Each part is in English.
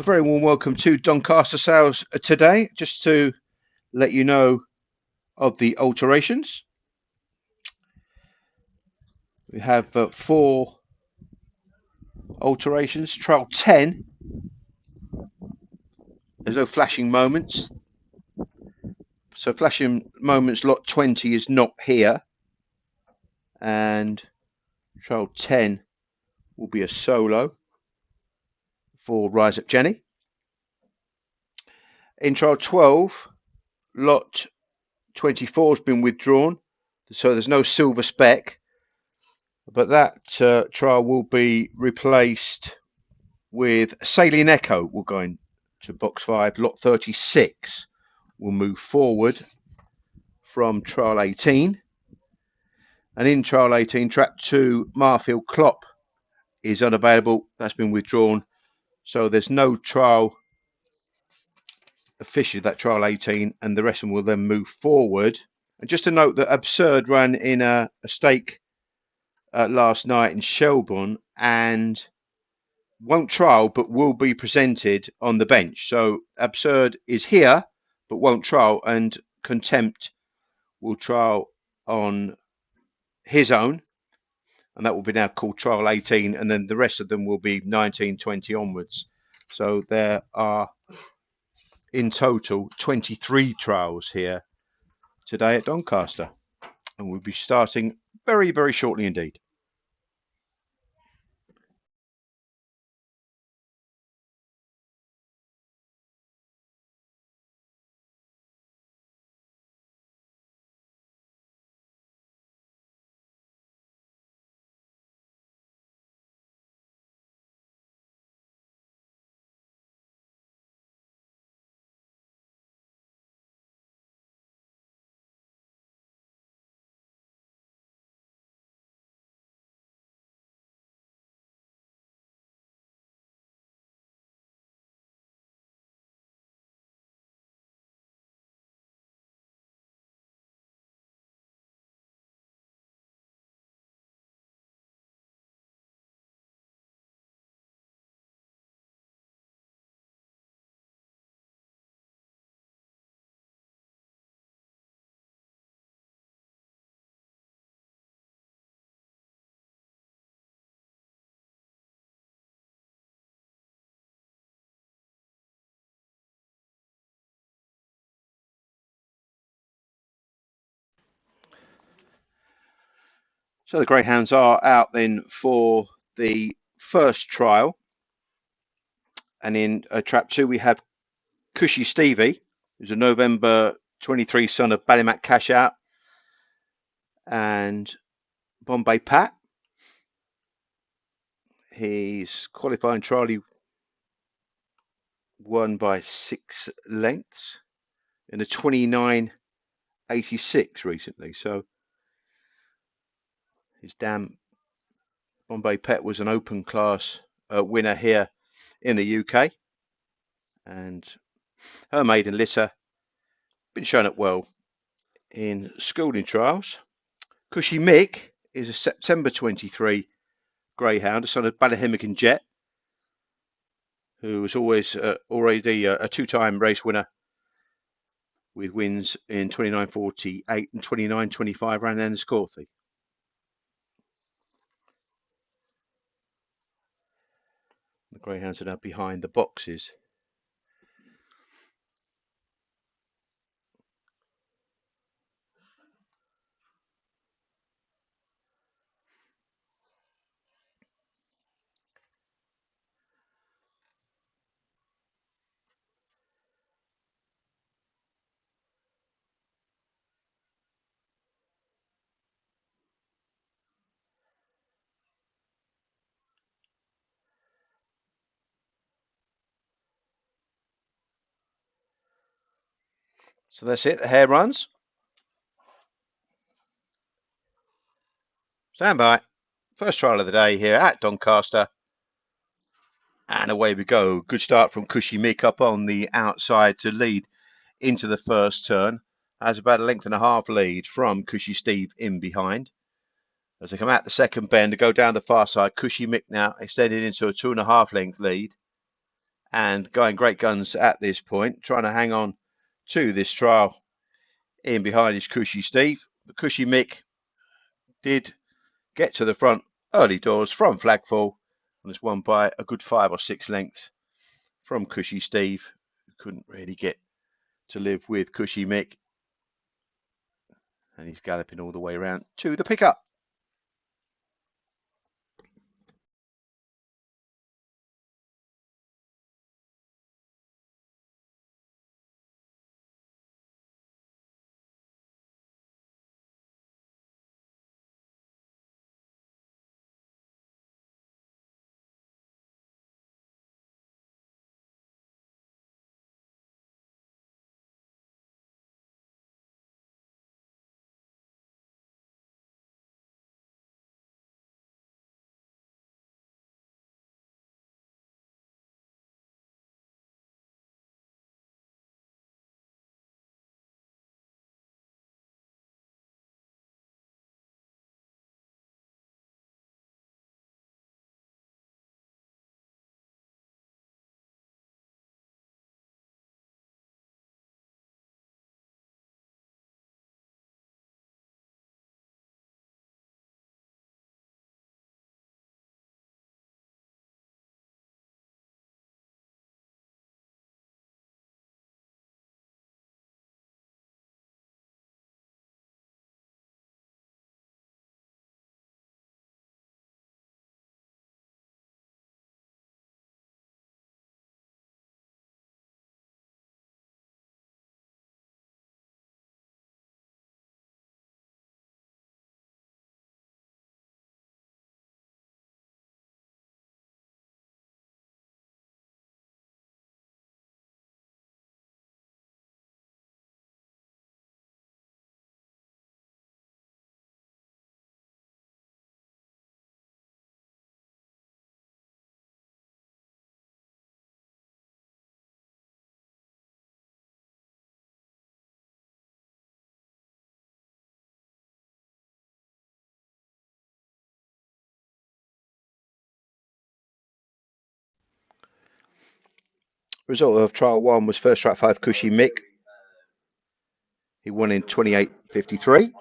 A very warm welcome to Doncaster Sales today, just to let you know of the alterations. We have 4 alterations. Trial 10, there's no flashing moments. So flashing moments lot 20 is not here. And trial 10 will be a solo for Rise Up Jenny. In trial 12, lot 24 has been withdrawn, so there's no silver spec, but that trial will be replaced with Saline Echo. Will go into box 5. Lot 36 will move forward from trial 18, and in trial 18, trap 2 Marfield Klopp is unavailable. That's been withdrawn, so there's no trial officially, that trial 18, and the rest of them will then move forward. And just to note that Absurd ran in a stake last night in Shelbourne and won't trial but will be presented on the bench. So Absurd is here but won't trial, and Contempt will trial on his own, and that will be now called trial 18, and then the rest of them will be 19, 20 onwards. So there are in total 23 trials here today at Doncaster, and we'll be starting very, very shortly indeed. So the greyhounds are out then for the first trial, and in trap 2 we have Cushy Stevie, who's a November 23 son of Ballymac Cash Out, and Bombay Pat. He's qualifying trial, he won by 6 lengths in a 29.86 recently. So his dam Bombay Pet was an open class winner here in the UK, and her maiden litter been shown up well in schooling trials. Cushy Mick is a September 23 greyhound, a son of Ballahimmakin Jet, who was always already a 2-time race winner with wins in 29.48 and 29.25 around Enniscorthy. The greyhounds are now behind the boxes. So that's it, the hare runs. Stand by. First trial of the day here at Doncaster. And away we go. Good start from Cushy Mick up on the outside to lead into the first turn. Has about a length and a half lead from Cushy Steve in behind. As they come out the second bend to go down the far side, Cushy Mick now extended into a 2.5 length lead. and going great guns at this point, trying to hang on to this trial. In behind is Cushy Steve. But Cushy Mick did get to the front early doors from Flagfall and was won by a good 5 or 6 lengths from Cushy Steve, who couldn't really get to live with Cushy Mick. And he's galloping all the way around to the pickup. Result of trial 1 was first strike 5 Cushy Mick. He won in 28.53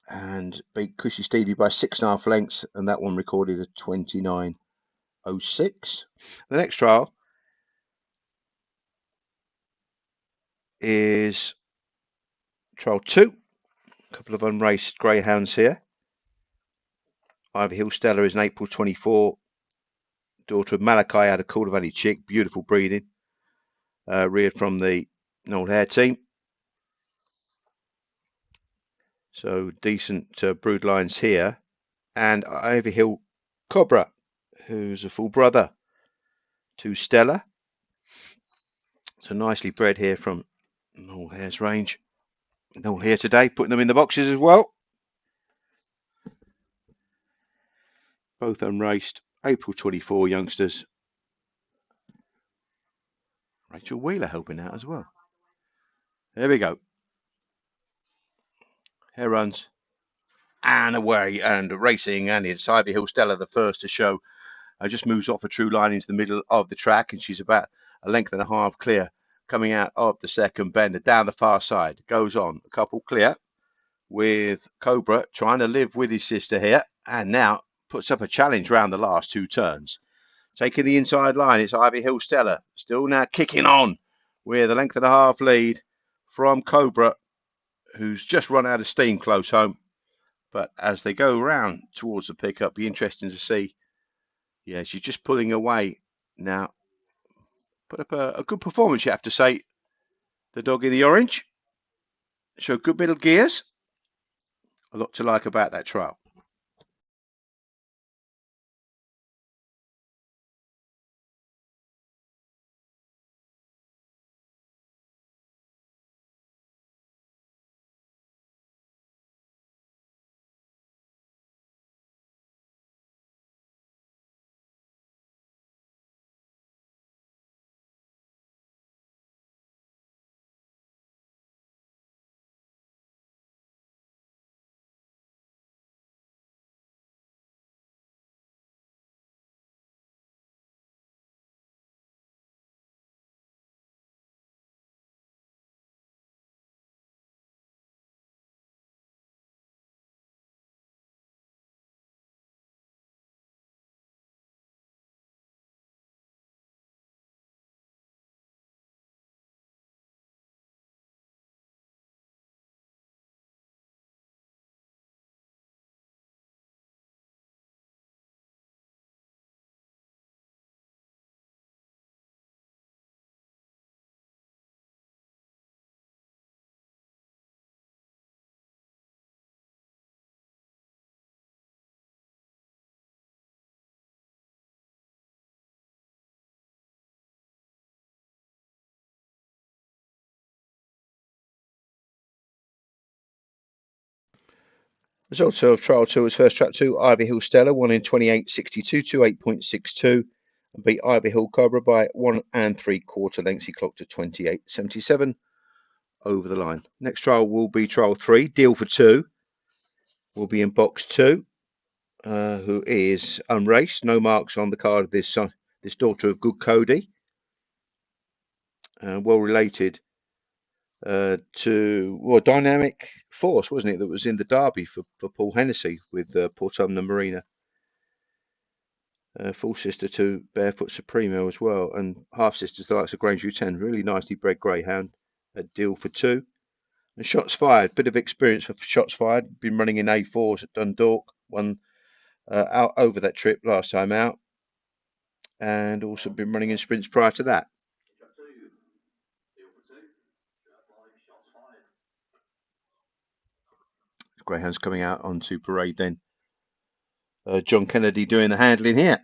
and beat Cushy Stevie by 6.5 lengths, and that one recorded a 29.06. The next trial is trial 2. A couple of unraced greyhounds here. Ivy Hill Stella is an April 24, daughter of Malachi out of Calder Valley Chick, beautiful breeding, reared from the Old Hare team. So decent brood lines here. And Ivy Hill Cobra, who's a full brother to Stella. So nicely bred here from Old Hare's range. Old Hare today, putting them in the boxes as well. Both unraced, April 24 youngsters. Rachel Wheeler helping out as well. There we go. Hare runs and away and racing, and it's Ivy Hill Stella, the first to show. Just moves off a true line into the middle of the track, and she's about a length and a half clear coming out of the second bender down the far side. Goes on a couple clear with Cobra trying to live with his sister here, and now puts up a challenge round the last 2 turns. Taking the inside line, it's Ivy Hill Stella, still now kicking on with a length and a half lead from Cobra, who's just run out of steam close home. But as they go round towards the pickup, be interesting to see. Yeah, she's just pulling away now. Put up a good performance, you have to say. The dog in the orange showed good middle gears. A lot to like about that trial. Results of trial 2 was first trap 2, Ivy Hill Stella, 1 in 28.62 to 8.62, and beat Ivy Hill Cobra by 1 3/4 lengths. He clocked to 28.77 over the line. Next trial will be trial 3, Deal for 2, will be in box 2, who is unraced, no marks on the card of this daughter of Good Cody, well related to Dynamic Force, wasn't it, that was in the Derby for Paul Hennessy with Portumna Marina. Full sister to Barefoot Supremo as well, and half sisters the likes of Grangeview 10. Really nicely bred greyhound. A Deal for 2. And Shots Fired, bit of experience for Shots Fired. Been running in A4s at Dundalk. Won out over that trip last time out, and also been running in sprints prior to that. Greyhounds coming out onto parade then. John Kennedy doing the handling here.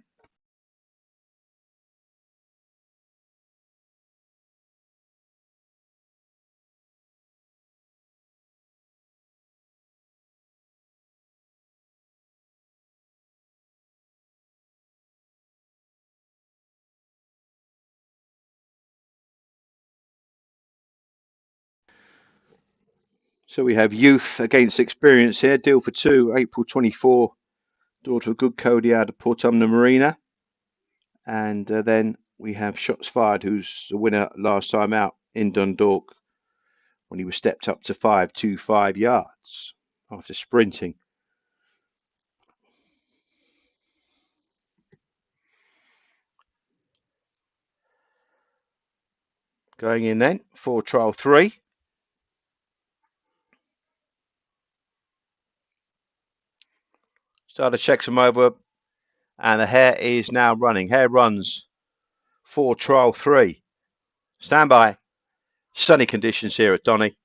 So we have youth against experience here. Deal for 2, April 24. Daughter of Good Cody out of Portumna Marina. And then we have Shots Fired, who's the winner last time out in Dundalk when he was stepped up to 5.25 yards after sprinting. Going in then for trial 3. Starter checks them over, and the hare is now running. Hare runs for trial 3. Stand by. Sunny conditions here at Donny.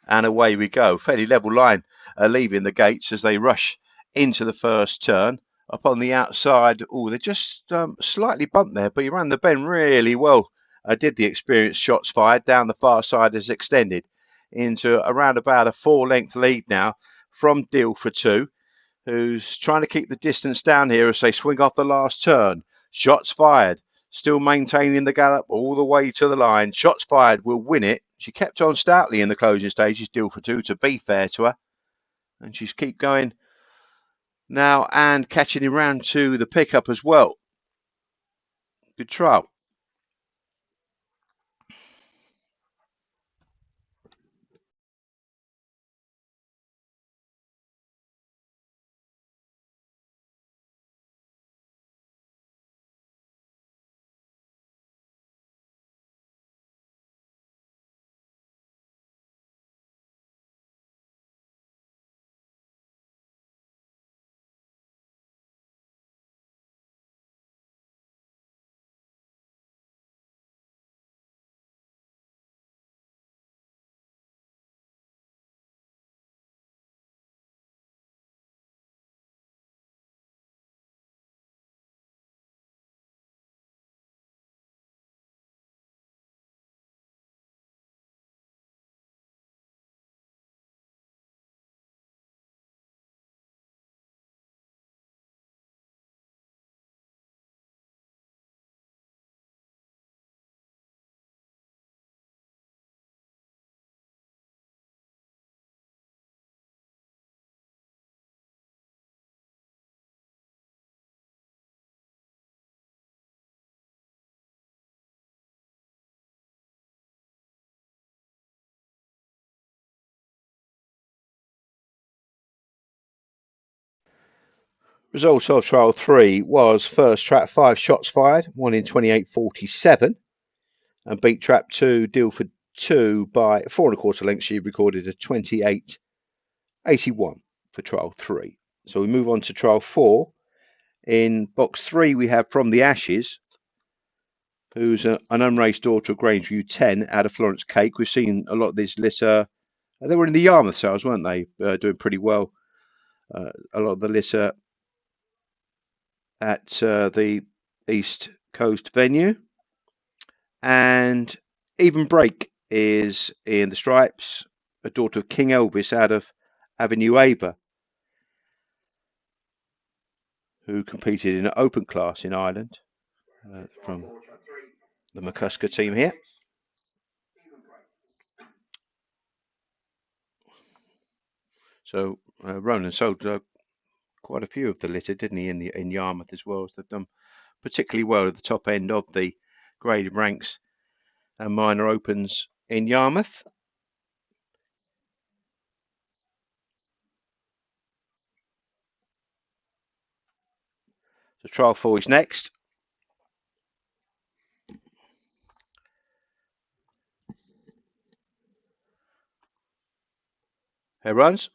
And away we go. Fairly level line leaving the gates as they rush into the first turn. Up on the outside, they're just slightly bumped there, but he ran the bend really well. Did the experienced Shots Fired down the far side as extended into around about a 4-length lead now from Deal for 2, who's trying to keep the distance down here as they swing off the last turn. Shots Fired, still maintaining the gallop all the way to the line. Shots Fired will win it. She kept on stoutly in the closing stages, Deal for 2, to be fair to her. And she's keep going now and catching him round to the pickup as well. Good trial. Result of trial 3 was first trap 5, Shots Fired, 1 in 28.47, and beat trap 2, Deal for 2, by 4 1/4 lengths. She recorded a 28.81 for trial 3. So we move on to trial 4. In box 3 we have From the Ashes, who's an unraced daughter of Grangeview 10 out of Florence Cake. We've seen a lot of this litter. They were in the Yarmouth sales, weren't they? Doing pretty well. A lot of the litter at the East Coast venue. And Even Break is in the stripes. a daughter of King Elvis out of Avenue Ava, who competed in an open class in Ireland from the McCusker team here. So Ronan sold quite a few of the litter, didn't he, in Yarmouth as well? So they've done particularly well at the top end of the graded ranks and minor opens in Yarmouth. So trial 4 is next. Here runs.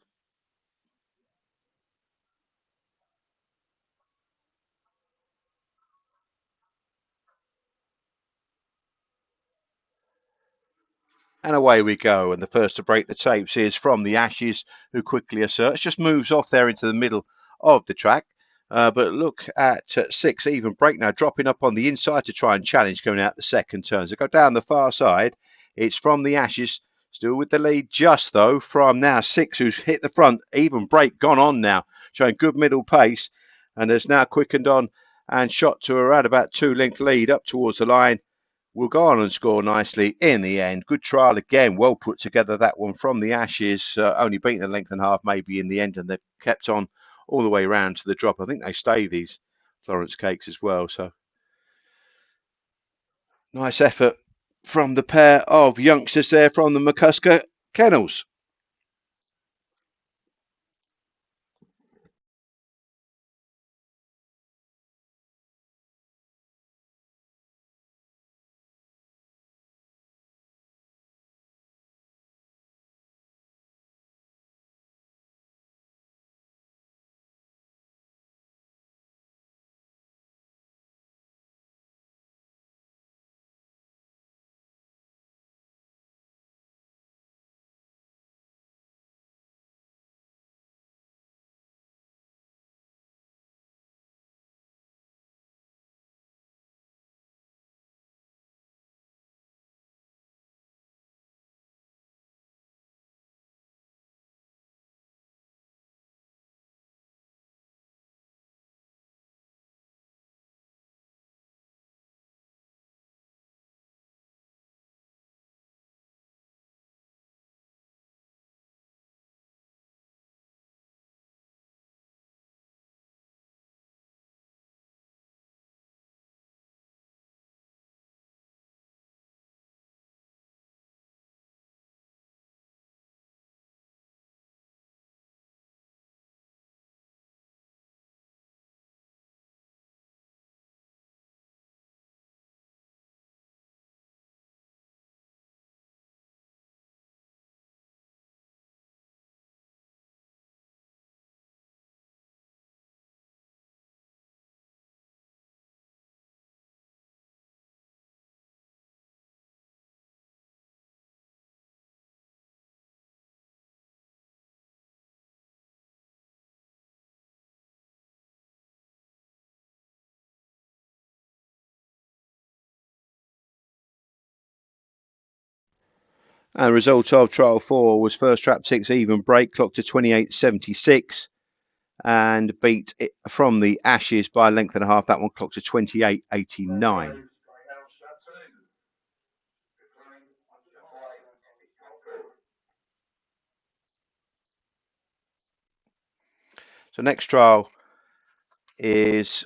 And away we go. And the first to break the tapes is From the Ashes, who quickly asserts. Just moves off there into the middle of the track. But look at 6 even break now, dropping up on the inside to try and challenge going out the second turn. So go down the far side. It's From the Ashes, still with the lead just though from now 6, who's hit the front. Even break gone on now, showing good middle pace. And has now quickened on and shot to around about 2-length lead up towards the line. Will go on and score nicely in the end. Good trial again, well put together that one From the Ashes, only beating a length and a half maybe in the end, and they've kept on all the way around to the drop. I think they stay these Florence Cakes as well, so nice effort from the pair of youngsters there from the McCusker Kennels. And the result of trial 4 was first trap 6 even break, clocked to 28.76. And beat it From the Ashes by a length and a half. That one clocked to 28.89. So next trial is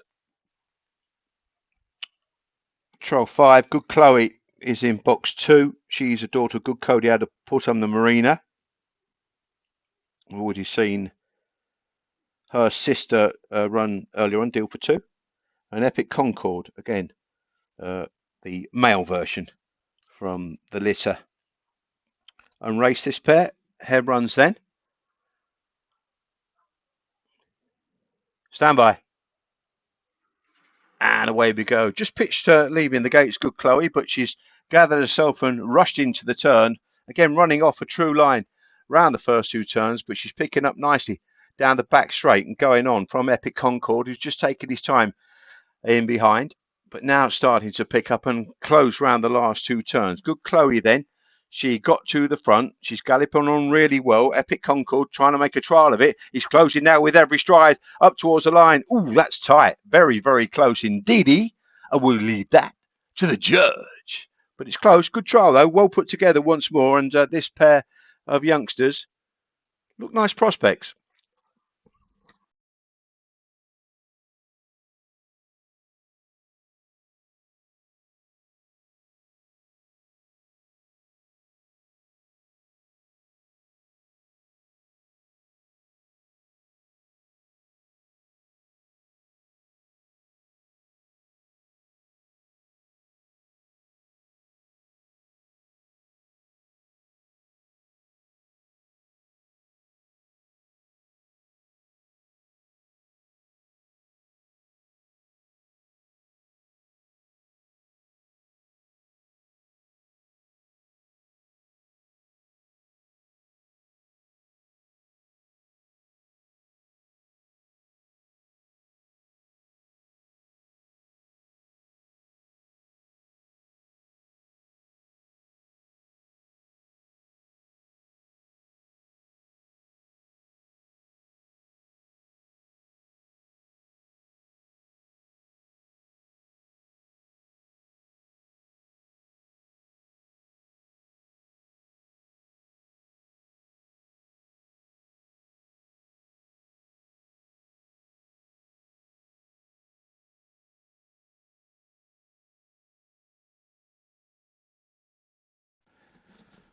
trial 5. Good Chloe is in box 2. She's a daughter of Good Cody out of Portum the Marina. We've already seen her sister run earlier on, deal for 2. And Epic Concord, again, the male version from the litter. And race this pair. Head runs then. Stand by. And away we go. Just pitched her leaving the gates, Good Chloe, but she's gathered herself and rushed into the turn. Again, running off a true line round the first 2 turns, but she's picking up nicely down the back straight and going on from Epic Concord, who's just taken his time in behind, but now starting to pick up and close round the last 2 turns. Good Chloe then She got to the front. She's galloping on really well. Epic Concord trying to make a trial of it. He's closing now with every stride up towards the line. Ooh, that's tight. Very, very close indeedy. I will leave that to the judge. But it's close. Good trial, though. Well put together once more. And this pair of youngsters look nice prospects.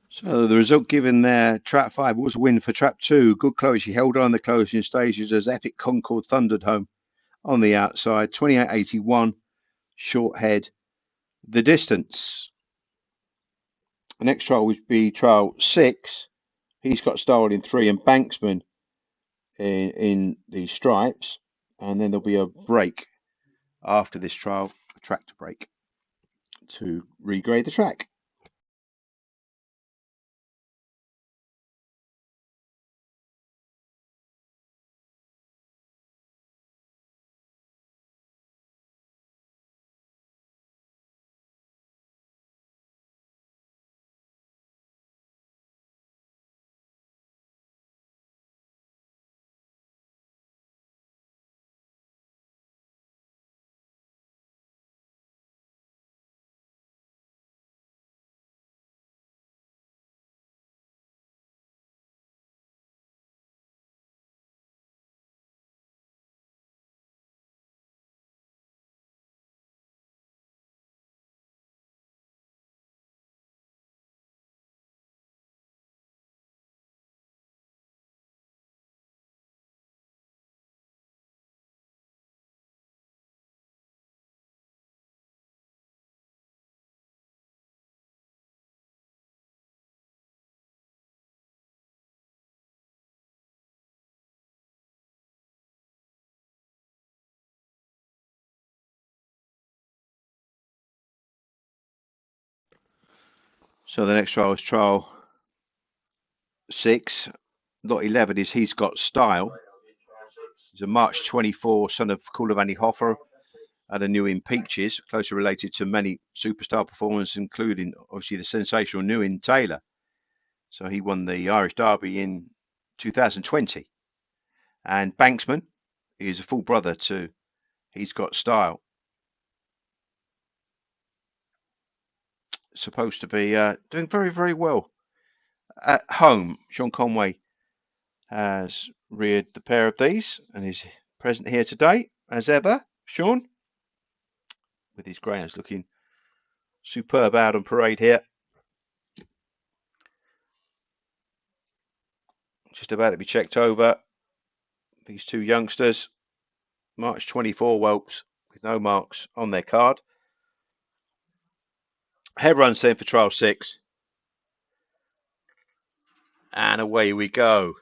So the result given there, trap 5 was a win for trap 2. Good Chloe, she held on the closing stages as Epic Concord thundered home on the outside. 28.81, short head. The distance. The next trial would be trial 6. He's got Style in 3 and Banksman in the stripes. And then there'll be a break after this trial, a tractor break to regrade the track. So the next trial is trial 6. Lot 11 is He's Got Style. He's a March 24 son of Kulavani Hoffer and a new in Peaches, closely related to many superstar performers, including obviously the sensational new in Taylor. So he won the Irish Derby in 2020. And Banksman is a full brother to He's Got Style. Supposed to be doing very, very well at home. Sean Conway has reared the pair of these and is present here today, as ever. Sean, with his greyhounds looking superb out on parade here. Just about to be checked over. These two youngsters, March 24 whelps with no marks on their card. Head run set for trial 6. And away we go.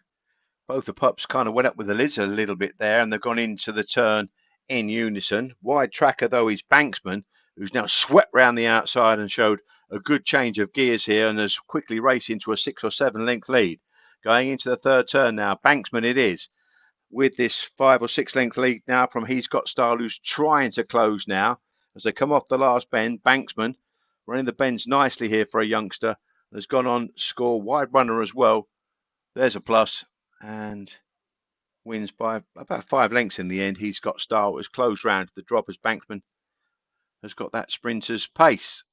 Both the pups kind of went up with the lids a little bit there, and they've gone into the turn in unison. Wide tracker, though, is Banksman, who's now swept round the outside and showed a good change of gears here and has quickly raced into a 6 or 7 length lead. Going into the third turn now, Banksman it is, with this 5 or 6 length lead now from He's Got Style, who's trying to close now as they come off the last bend. Banksman running the bends nicely here for a youngster Has gone on score wide runner as well. There's a plus, and wins by about 5 lengths in the end. He's got style. As close round to the drop as Banksman has got that sprinter's pace.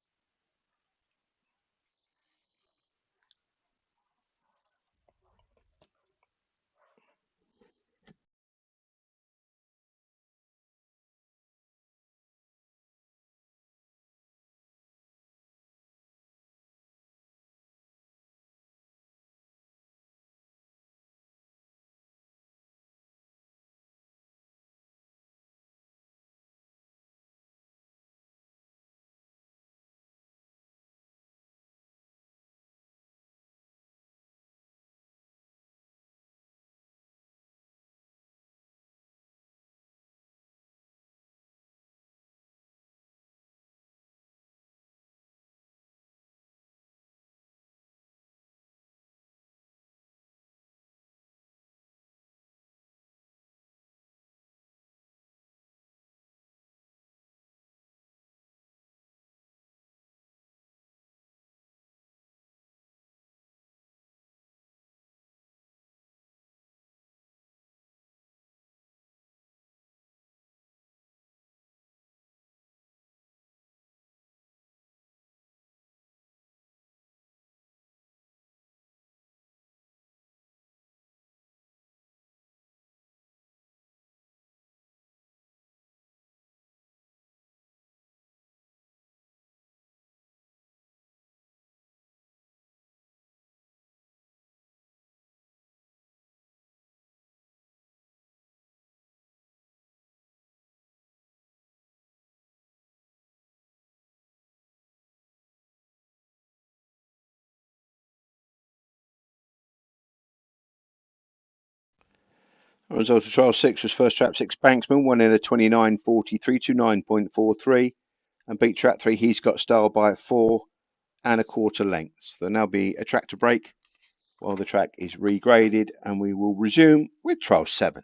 The result of trial 6 was first trap 6 Banksman, won in a 29.43 to 9.43, and beat trap 3 He's Got Style by 4.25 lengths. There'll now be a tractor break while the track is regraded, and we will resume with trial 7.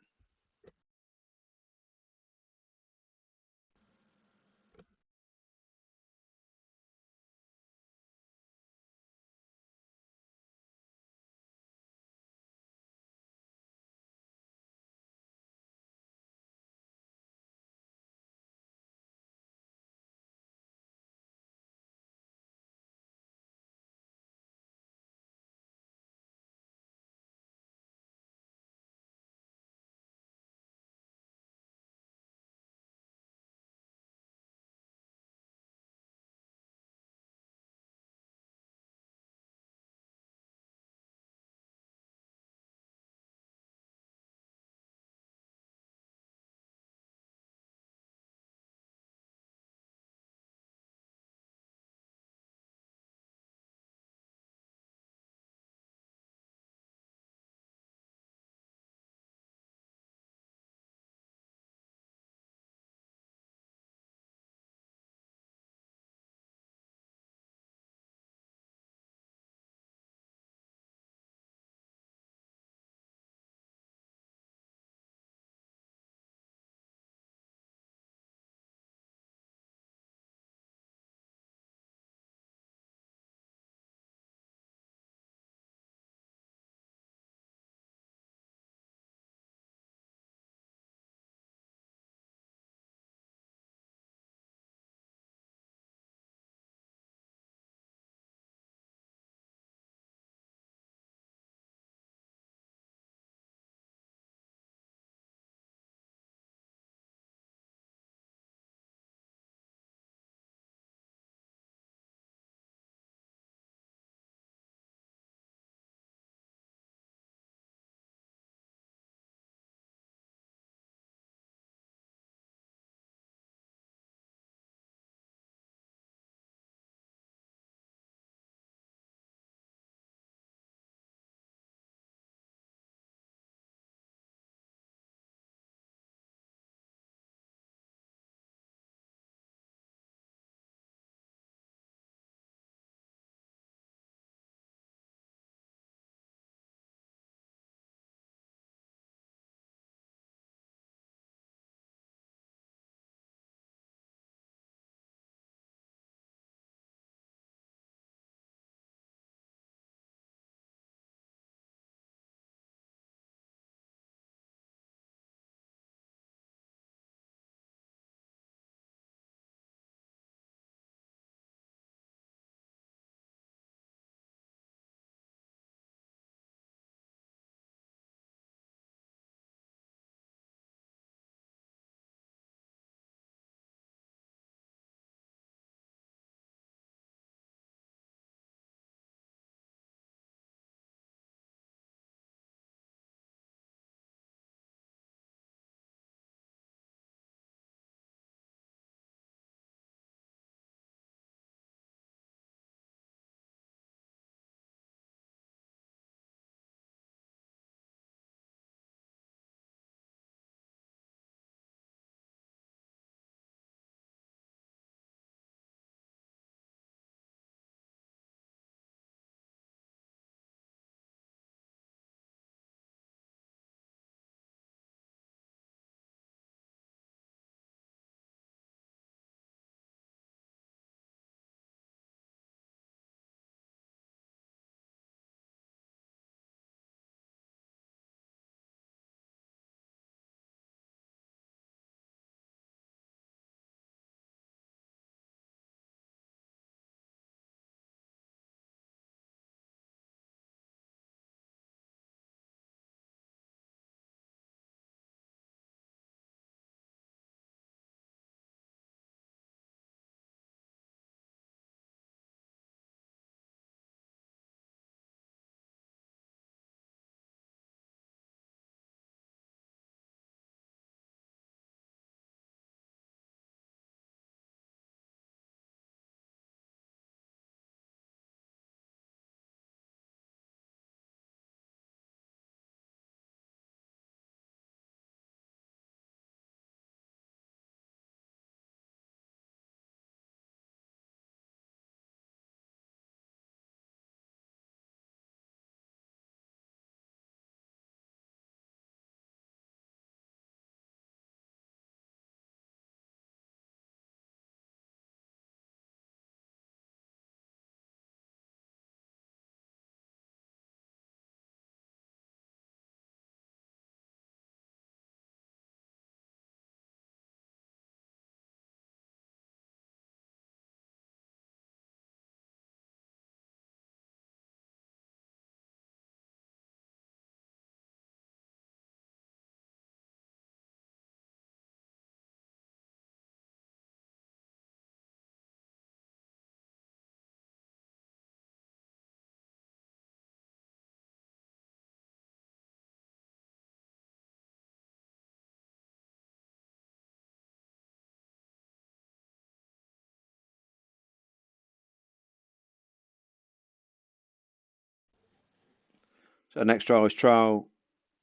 So next trial is trial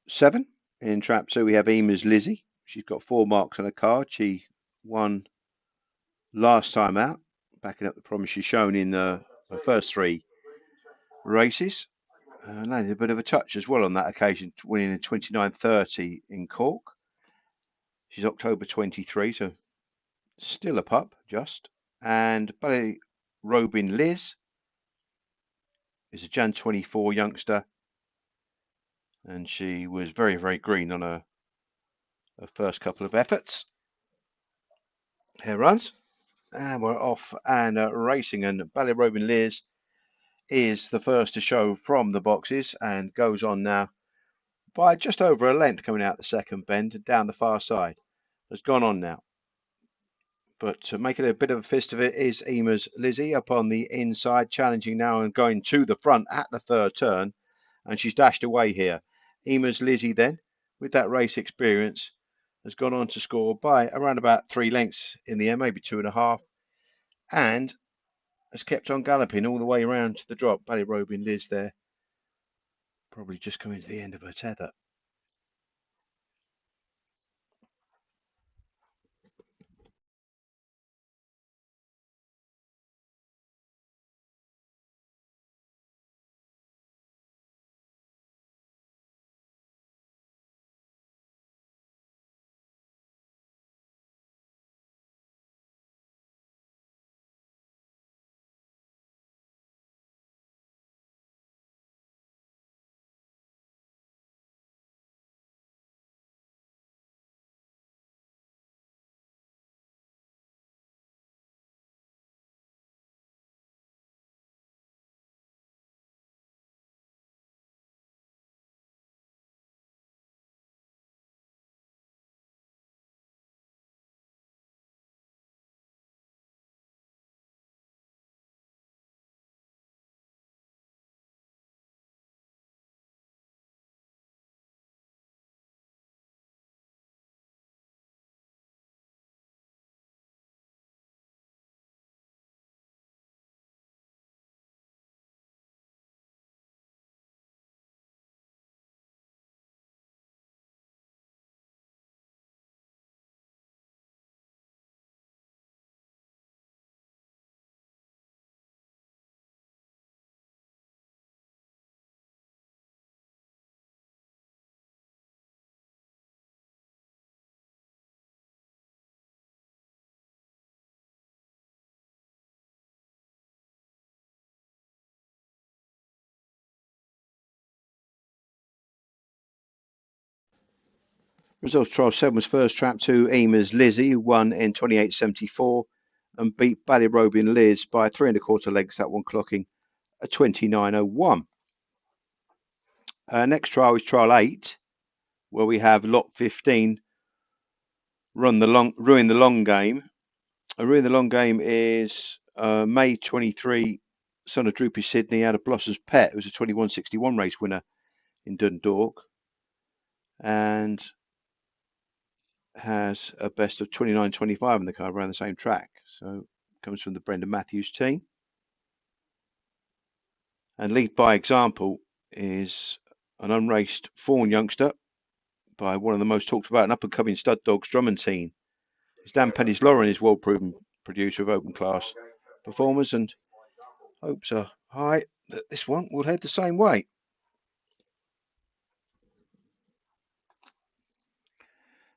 7. In trap 2 we have Emer's Lizzie. She's got 4 marks on her card. She won last time out, backing up the promise she's shown in the first 3 races. Landed a bit of a touch as well on that occasion, winning in 29.30 in Cork. She's October 23, so still a pup, just. And Ballet Robin Liz is a Jan 24 youngster, and she was very, very green on her first couple of efforts. Here runs, and we're off and racing, and Ballet Robin Liz is the first to show from the boxes and goes on now by just over a length coming out the second bend down the far side. Has gone on now. But making a bit of a fist of it is Emer's Lizzie up on the inside, challenging now and going to the front at the third turn. And she's dashed away here. Emer's Lizzie then, with that race experience, has gone on to score by around about 3 lengths in the end, maybe 2.5. And has kept on galloping all the way around to the drop. Ballet Robin Liz there, probably just coming to the end of her tether. Results trial 7 was first trap to Emer's Lizzie, who won in 28.74 and beat Ballet Robin Liz by 3.25 lengths, that one clocking a 29.01. Next trial is trial 8, where we have lot 15, Ruin the Long Game. Ruin the Long Game is May 23, son of Droopy Sydney out of Blossom's Pet, who was a 21.61 race winner in Dundalk, and has a best of 29.25 in the car around the same track. So comes from the Brendan Matthews team. And Lead by Example is an unraced fawn youngster by one of the most talked about and up-and-coming stud dogs, Drummondine. His Dan Penny's Lauren is well-proven producer of open class performers, and hopes are high that this one will head the same way.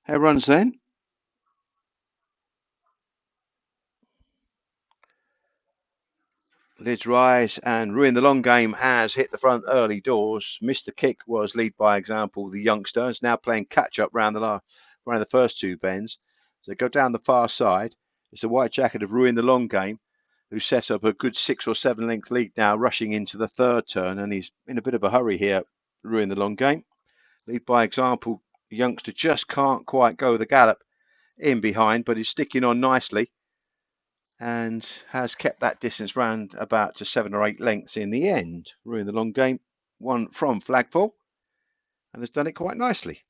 How runs then? Lids Rise and Ruin the Long Game has hit the front early doors. Mr. Kick was Lead by Example. The youngster is now playing catch up round the first 2 bends. So go down the far side. It's the white jacket of Ruin the Long Game, who set up a good 6 or 7 length lead now, rushing into the third turn, and he's in a bit of a hurry here. Ruin the Long Game. Lead by Example. The youngster just can't quite go the gallop in behind, but is sticking on nicely and has kept that distance round about to 7 or 8 lengths in the end. Ruin the Long Game, one from Flagpole, and has done it quite nicely.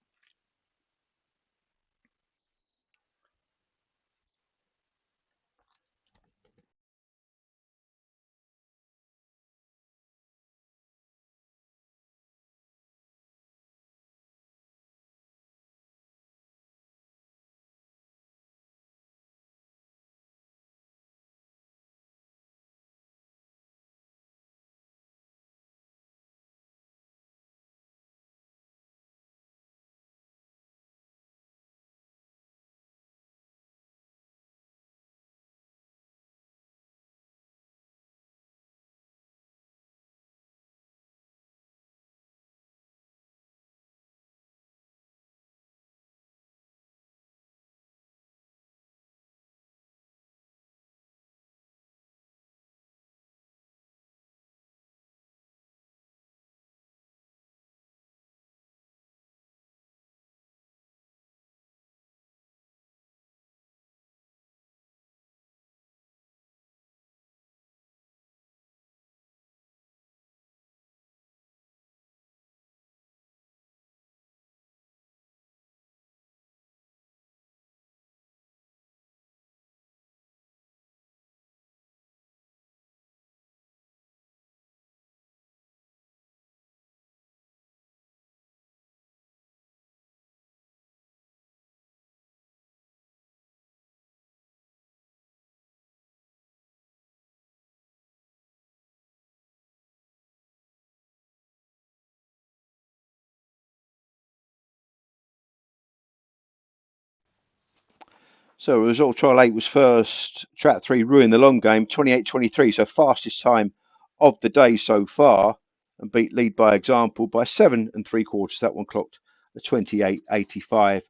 So result trial 8 was first. Track 3 ruined the long game, 28.23. So fastest time of the day so far, and beat lead by example by 7 3/4. That one clocked a 28.85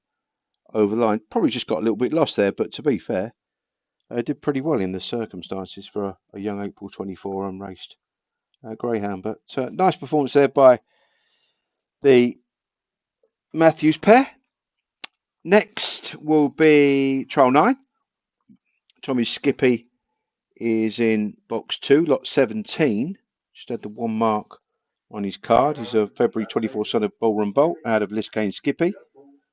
over the line. Probably just got a little bit lost there, but to be fair, did pretty well in the circumstances for a young April 24 unraced greyhound. But nice performance there by the Matthews pair. Next will be trial 9. Tommy Skippy is in box 2, lot 17. Just had the 1 mark on his card. He's a February 24 son of Bull and Bolt out of Liscane Skippy,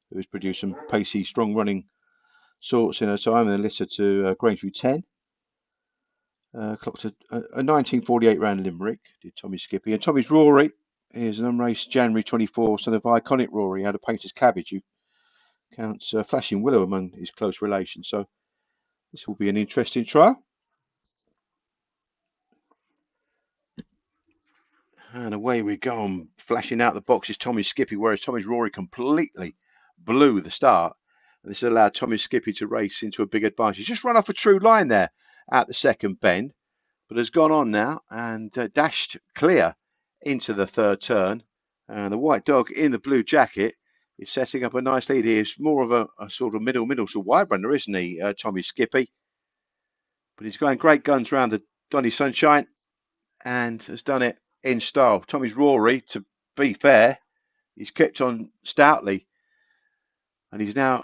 who has produced some pacey, strong running sorts in her time, and then litter to Grangeview 10. Clocked a 1948 round Limerick, did Tommy Skippy. And Tommy's Rory is an unraced January 24 son of Iconic Rory out of Painter's Cabbage, who counts Flashing Willow among his close relations. So this will be an interesting trial. And away we go on, flashing out the boxes Tommy's Skippy, whereas Tommy's Rory completely blew the start. And this allowed Tommy's Skippy to race into a big advantage. Just run off a true line there at the second bend, but has gone on now and dashed clear into the third turn. And the white dog in the blue jacket is setting up a nice lead. He's more of a sort of middle to wide runner, isn't he, Tommy Skippy? But he's going great guns around the Donny Sunshine and has done it in style. Tommy's Rory, to be fair, he's kept on stoutly and he's now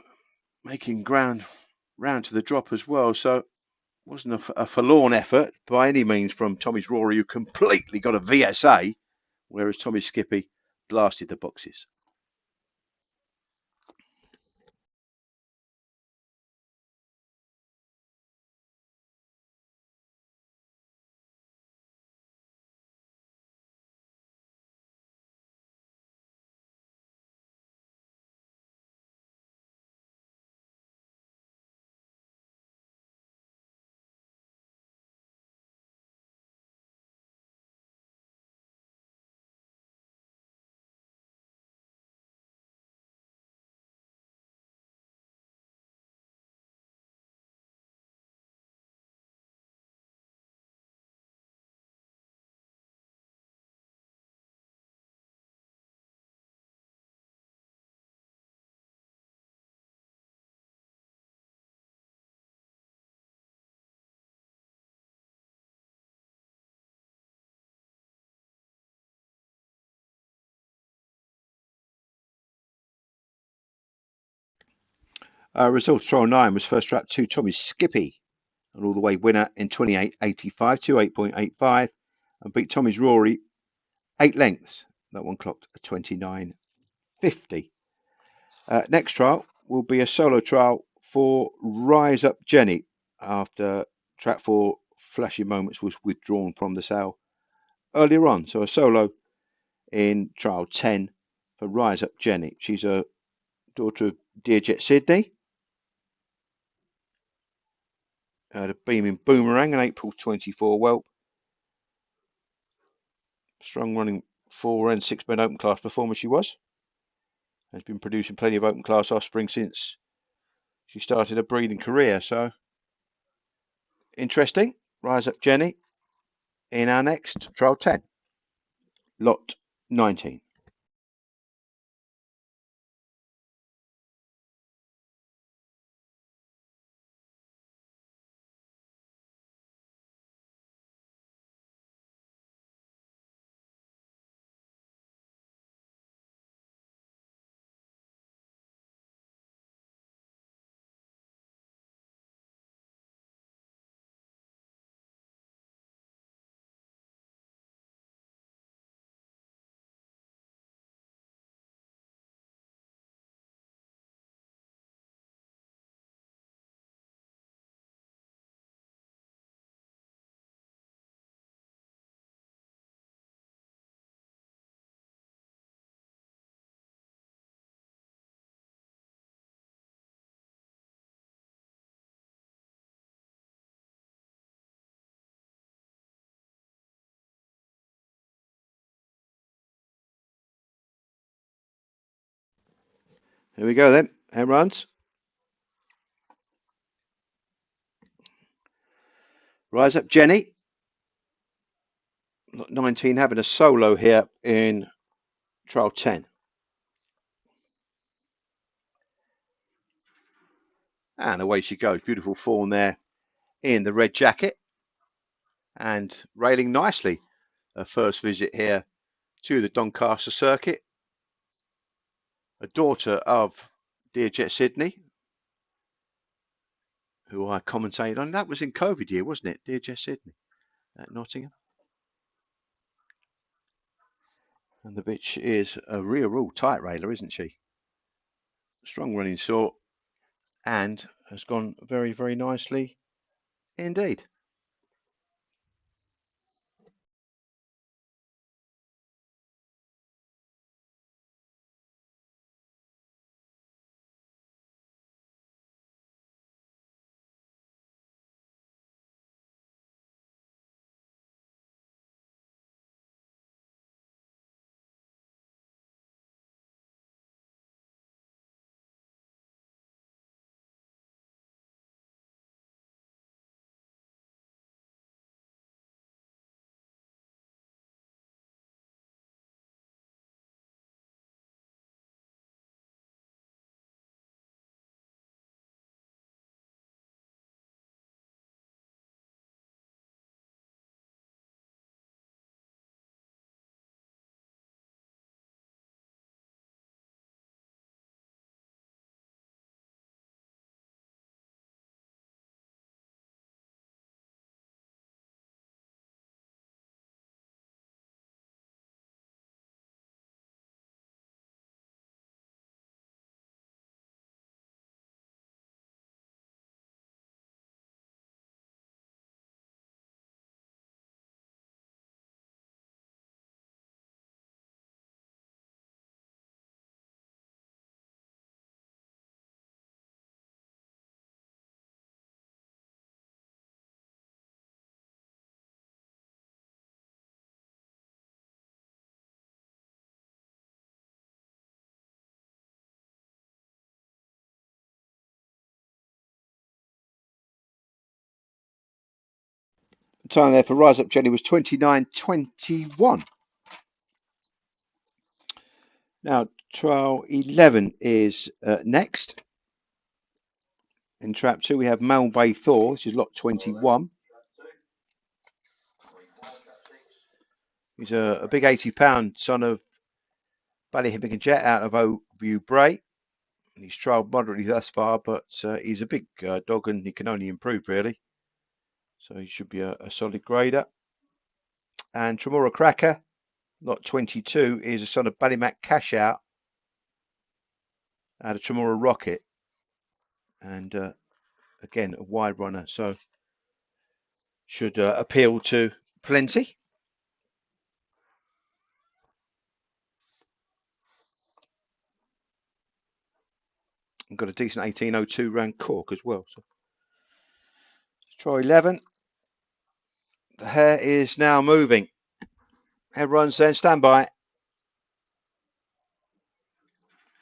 making ground round to the drop as well. So wasn't a forlorn effort by any means from Tommy's Rory, who completely got a VSA, whereas Tommy Skippy blasted the boxes. Results trial 9 was first track 2, Tommy Skippy, an all the way winner in 28.85 to 8.85, and beat Tommy's Rory 8 lengths. That one clocked a 29.50. Next trial will be a solo trial for Rise Up Jenny after track 4 Flashy Moments was withdrawn from the sale earlier on. So a solo in trial 10 for Rise Up Jenny. She's a daughter of Dear Jet Sydney. The Beaming Boomerang, an April 24 whelp. Strong running 4 and 6 men open class performer she was. Has been producing plenty of open class offspring since she started her breeding career. So interesting. Rise Up Jenny in our next trial 10. Lot 19. Here we go then. Hem runs. Rise Up Jenny, lot 19, having a solo here in trial 10. And away she goes. Beautiful form there in the red jacket and railing nicely. Her first visit here to the Doncaster circuit. A daughter of Dear Jet Sydney, who I commentated on. That was in COVID year, wasn't it? Dear Jet Sydney at Nottingham. And the bitch is a real tight railer, isn't she? Strong running sort and has gone very nicely indeed. The time there for Rise Up Jenny was 29:21. Now, trial 11 is next. In trap 2, we have Malbay Thor. This is lot 21. He's a big 80-pound son of Ballyhimmick and Jet out of Overview Bray. He's trialled moderately thus far, but he's a big dog and he can only improve, really. So he should be a solid grader. And Tremora Cracker, lot 22, is a son of Ballymac Cash Out of Tremora Rocket. And again, a wide runner, so should appeal to plenty. And got a decent 1802 round cork as well. So try 11. The hare is now moving. Head runs then, stand by.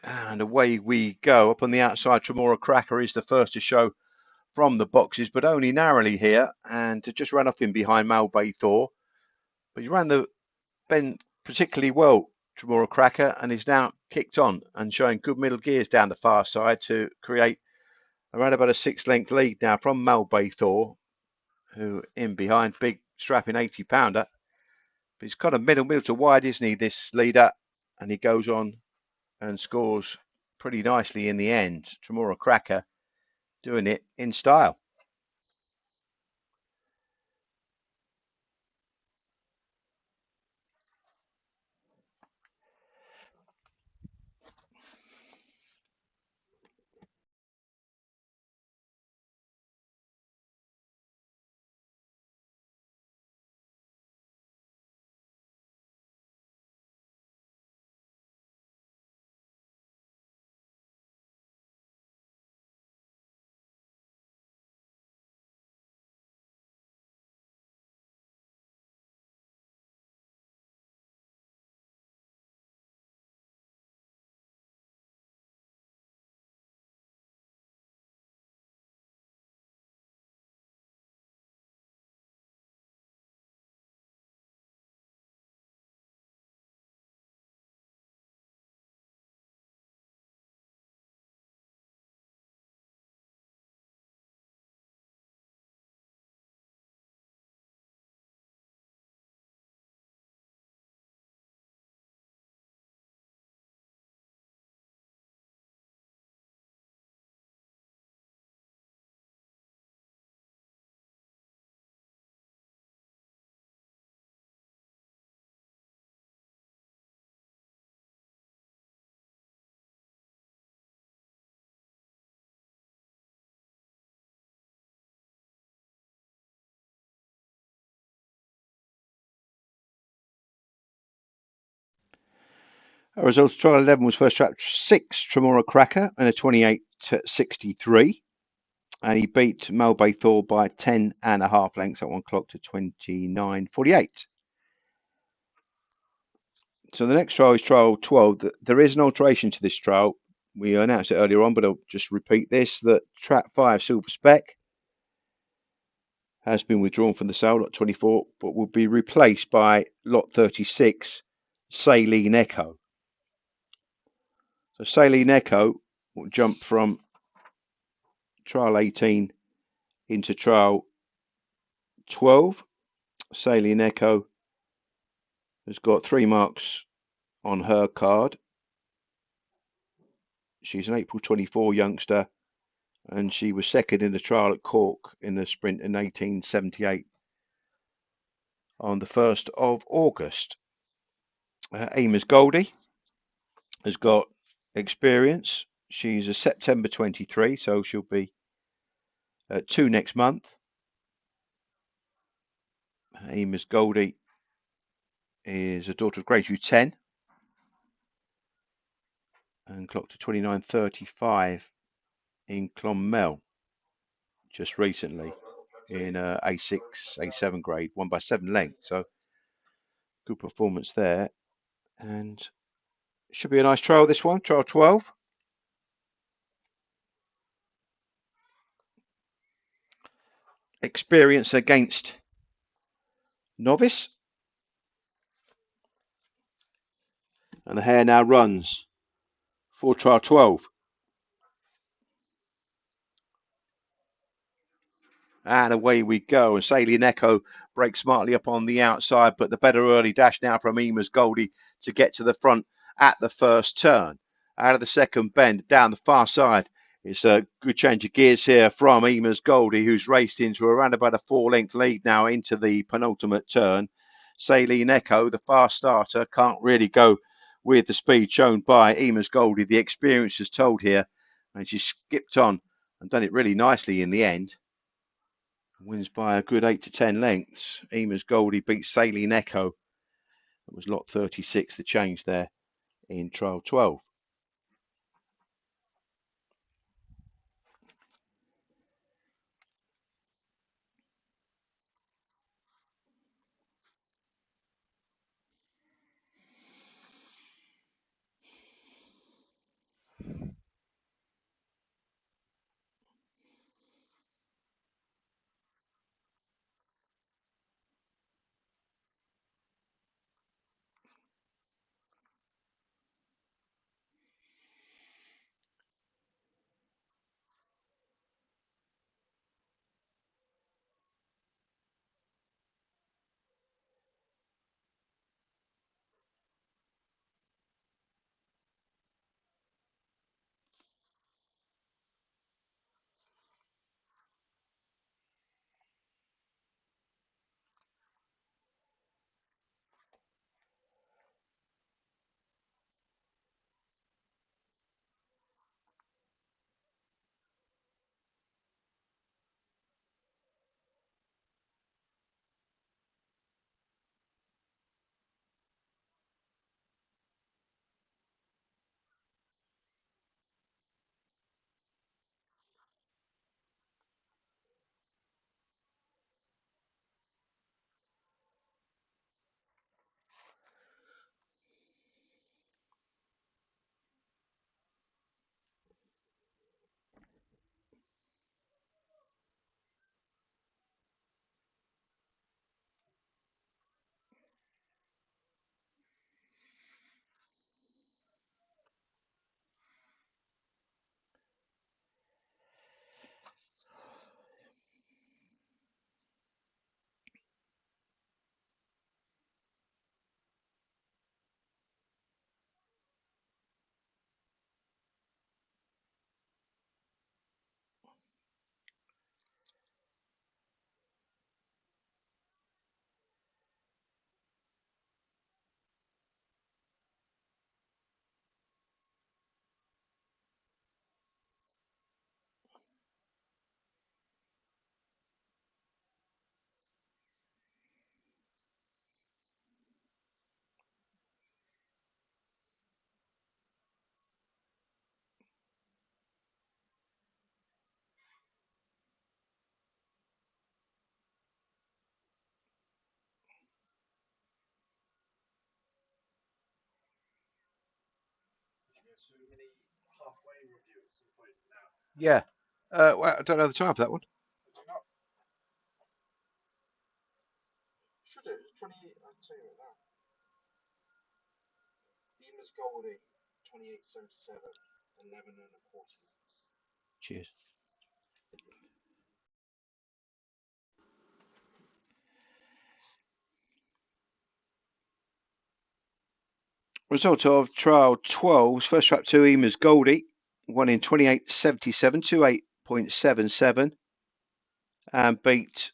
And away we go. Up on the outside, Tremora Cracker is the first to show from the boxes, but only narrowly here. And just ran off in behind Malbay Thor. But he ran the bend particularly well, Tremora Cracker, and is now kicked on and showing good middle gears down the far side to create around about a 6-length lead now from Malbay Thor, who in behind, big strapping 80-pounder. But he's kind of middle to wide, isn't he, this leader? And he goes on and scores pretty nicely in the end. Tremora Cracker doing it in style. Our result of trial 11 was first trap 6, Tremora Cracker, and a 28.63. And he beat Malbay Thor by 10.5 lengths at 1 o'clock to 29.48. So the next trial is trial 12. There is an alteration to this trial. We announced it earlier on, but I'll just repeat this, that trap 5, Silver Spec, has been withdrawn from the sale, lot 24, but will be replaced by lot 36, Saline Echo. So Saline Echo will jump from trial 18 into trial 12. Saline Echo has got 3 marks on her card. She's an April 24 youngster, and she was second in the trial at Cork in the sprint in 1878 on the 1st of August. Eames Goldie has got experience. She's a September 23, so she'll be 2 next month. Eames Goldie is a daughter of Greyview 10 and clocked to 29.35 in Clonmel just recently in A6, A7 grade, won by 7 lengths. So good performance there. And should be a nice trial, this one, trial 12. Experience against novice. And the hare now runs for trial 12. And away we go. And Saline Echo breaks smartly up on the outside, but the better early dash now from Eames Goldie to get to the front at the first turn. Out of the second bend, down the far side. It's a good change of gears here from Eames Goldie, who's raced into around about a 4-length lead now into the penultimate turn. Saline Echo, the fast starter, can't really go with the speed shown by Eames Goldie. The experience is told here, and she skipped on and done it really nicely in the end. Wins by a good 8 to 10 lengths. Eames Goldie beats Saline Echo. It was lot 36, the change there in trial 12. Yeah. Well, I don't know the time for that one. Cheers. Result of trial 12's first trap 2 Emas Goldie, won in 28.77, 28.77, and beat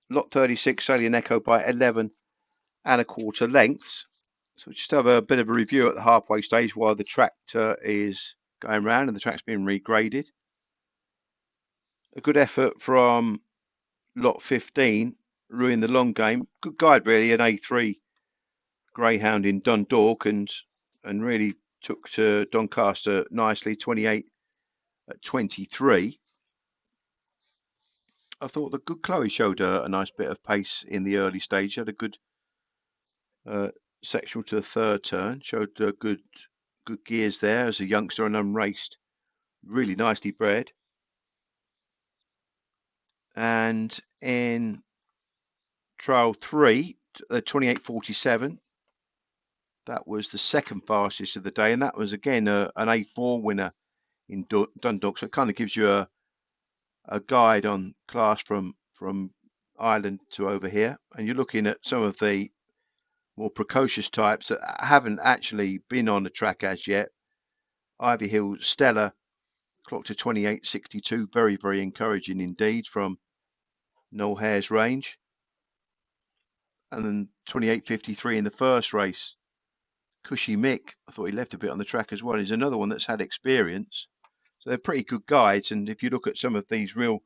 lot 36 Alien Echo by 11 1/4 lengths. So we'll just have a bit of a review at the halfway stage while the tractor is going round and the track's being regraded. A good effort from lot 15, Ruin the Long Game. Good guide really, an A3 greyhound in Dundalk, and really took to Doncaster nicely, 28 at 23. I thought the Good Chloe showed a nice bit of pace in the early stage. Had a good sectional to the third turn. Showed good gears there as a youngster and unraced. Really nicely bred. And in trial 3, 28.47. That was the second fastest of the day, and that was again an A4 winner in Dundalk. So it kind of gives you a guide on class from Ireland to over here, and you're looking at some of the more precocious types that haven't actually been on the track as yet. Ivy Hill Stella clocked to 28.62, very encouraging indeed from Noel Hare's range. And then 28.53 in the first race. Cushy Mick, I thought he left a bit on the track as well. He's another one that's had experience. So they're pretty good guides. And if you look at some of these real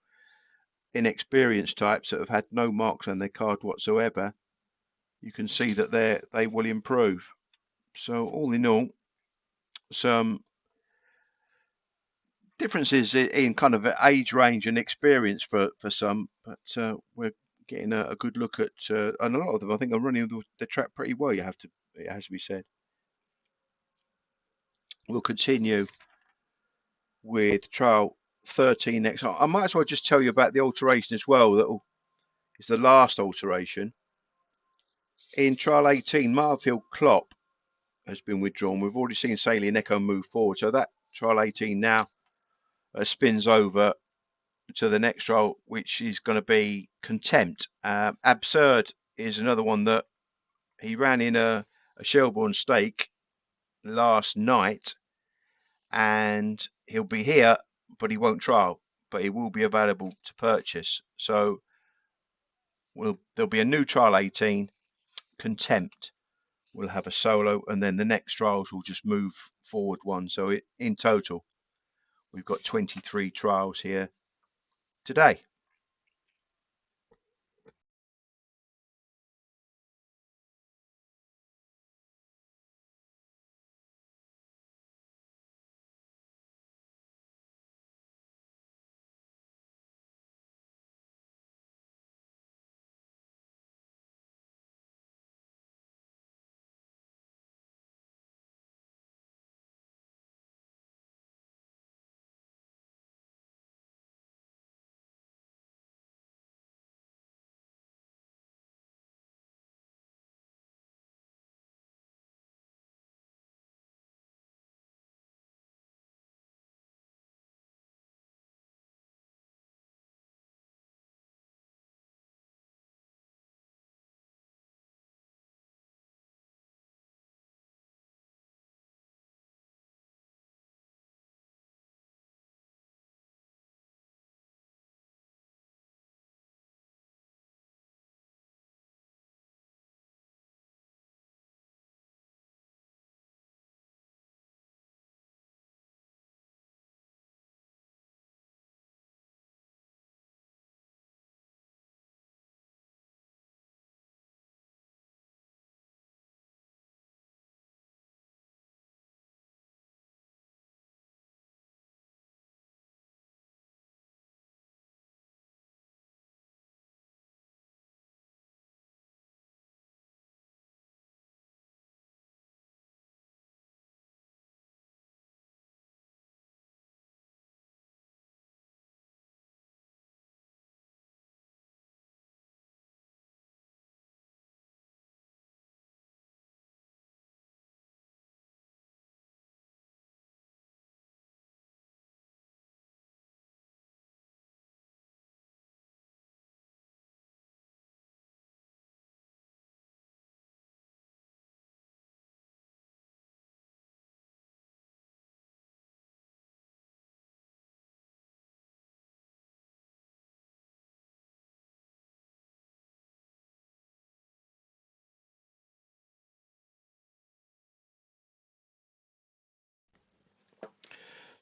inexperienced types that have had no marks on their card whatsoever, you can see that they will improve. So all in all, some differences in kind of age range and experience for some, but we're getting a good look at, and a lot of them I think are running the track pretty well. It has to be said. We'll continue with trial 13 next. I might as well just tell you about the alteration as well. That is the last alteration. In trial 18, Marfield Klopp has been withdrawn. We've already seen Salient Echo move forward. So that trial 18 now spins over to the next trial, which is going to be Contempt. Absurd is another one that he ran in a Shelbourne stake last night, and he'll be here, but he won't trial, but he will be available to purchase. So there'll be a new trial 18, Contempt. We'll have a solo, and then the next trials will just move forward one. So in total, we've got 23 trials here today.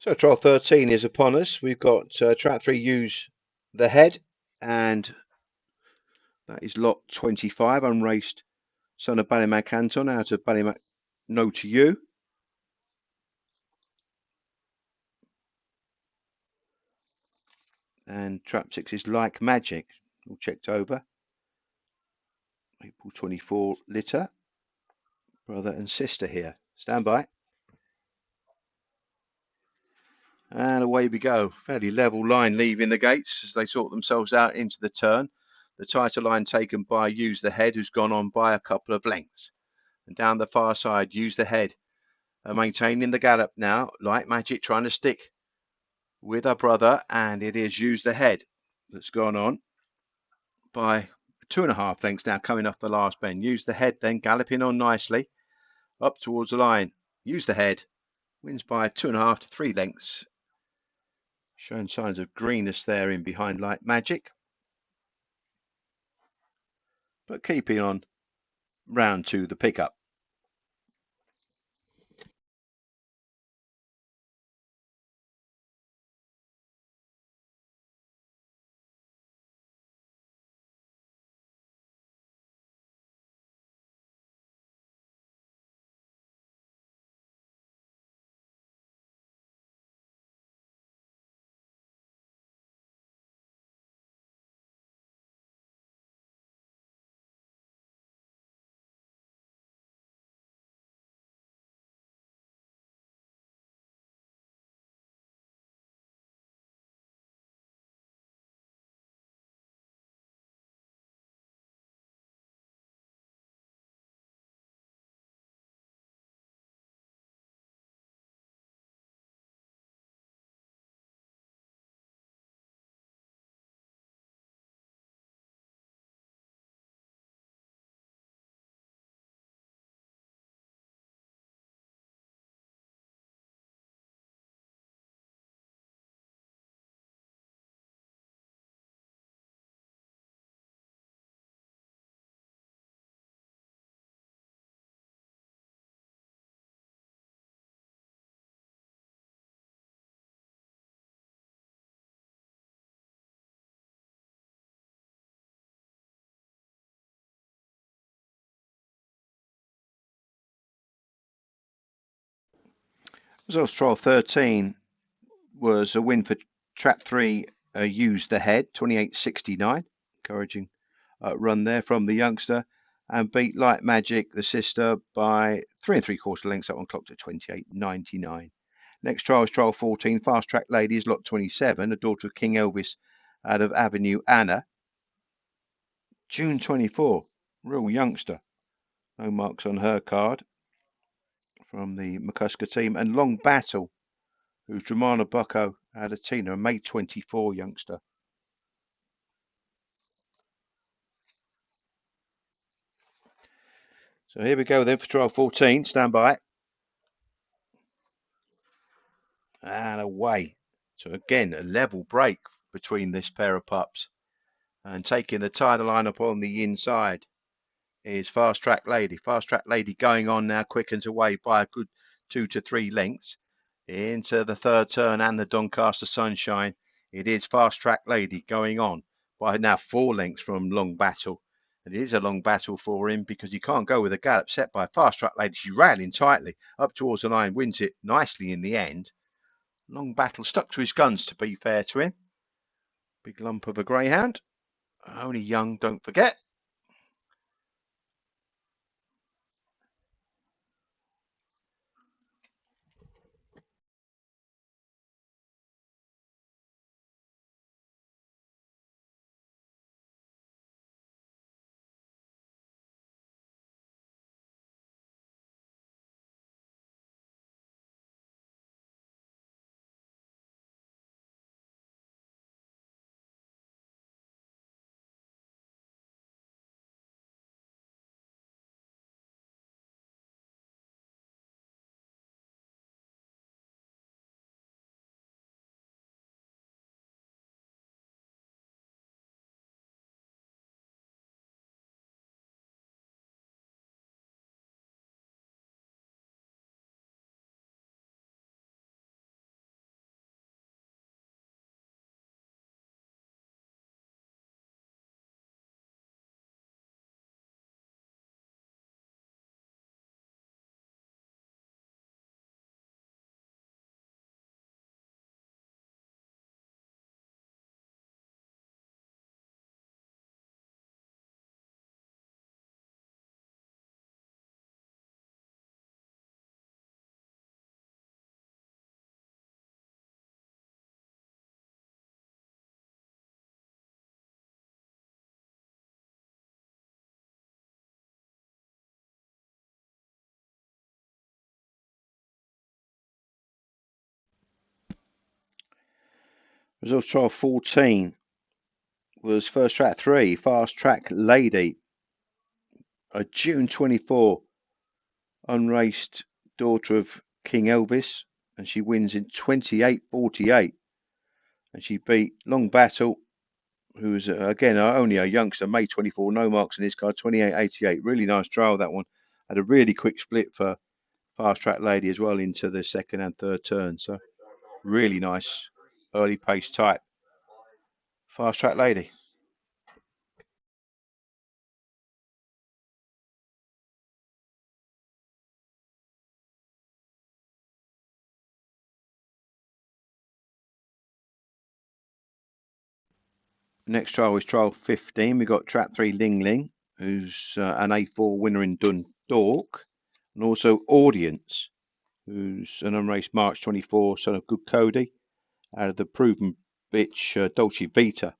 So trial 13 is upon us. We've got track 3 use the head, and that is lot 25, unraced son of Ballymac Canton out of Ballymac No to You. And trap 6 is Like Magic, all checked over. April 24 litter, brother and sister here. Stand by. And away we go. Fairly level line leaving the gates as they sort themselves out into the turn. The tighter line taken by Use the Head, who's gone on by a couple of lengths. And down the far side, Use the Head, maintaining the gallop now. Like Magic trying to stick with her brother, and it is Use the Head that's gone on by 2.5 lengths now, coming off the last bend. Use the Head then galloping on nicely up towards the line. Use the Head wins by 2.5 to 3 lengths. Showing signs of greenness there in behind Like Magic. But keeping on round to the pickup. Results trial 13 was a win for trap 3, Use the Head, 28.69. Encouraging run there from the youngster, and beat Like Magic, the sister, by 3 3/4 lengths. That one clocked at 28.99. Next trial is trial 14, Fast Track Ladies, lot 27, a daughter of King Elvis out of Avenue Anna. June 24, real youngster. No marks on her card from the McCusker team. And Long Battle, who's Dramana Bucco out of Tina, a May 24 youngster. So here we go then for trial 14. Stand by. And away. So again, a level break between this pair of pups. And taking the tighter line up on the inside is Fast Track Lady. Fast Track Lady going on now, quickens away by a good 2 to 3 lengths. Into the third turn and the Doncaster Sunshine. It is Fast Track Lady going on by now 4 lengths from Long Battle. It is a long battle for him because he can't go with a gallop set by Fast Track Lady. She's rattling tightly up towards the line, wins it nicely in the end. Long Battle stuck to his guns, to be fair to him. Big lump of a greyhound. Only young, don't forget. Results trial 14 was first track 3, Fast Track Lady, a June 24 unraced daughter of King Elvis, and she wins in 28.48, and she beat Long Battle, who's again only a youngster, May 24, no marks in his card, 28.88. Really nice trial, that one. Had a really quick split for Fast Track Lady as well into the second and third turn, so really nice early pace type. Fast Track Lady. Next trial was trial 15. We got Trap 3 Ling Ling, who's an A4 winner in Dundalk, and also Audience, who's an unraced March 24 son of Good Cody, out of the proven bitch Dolce Vita.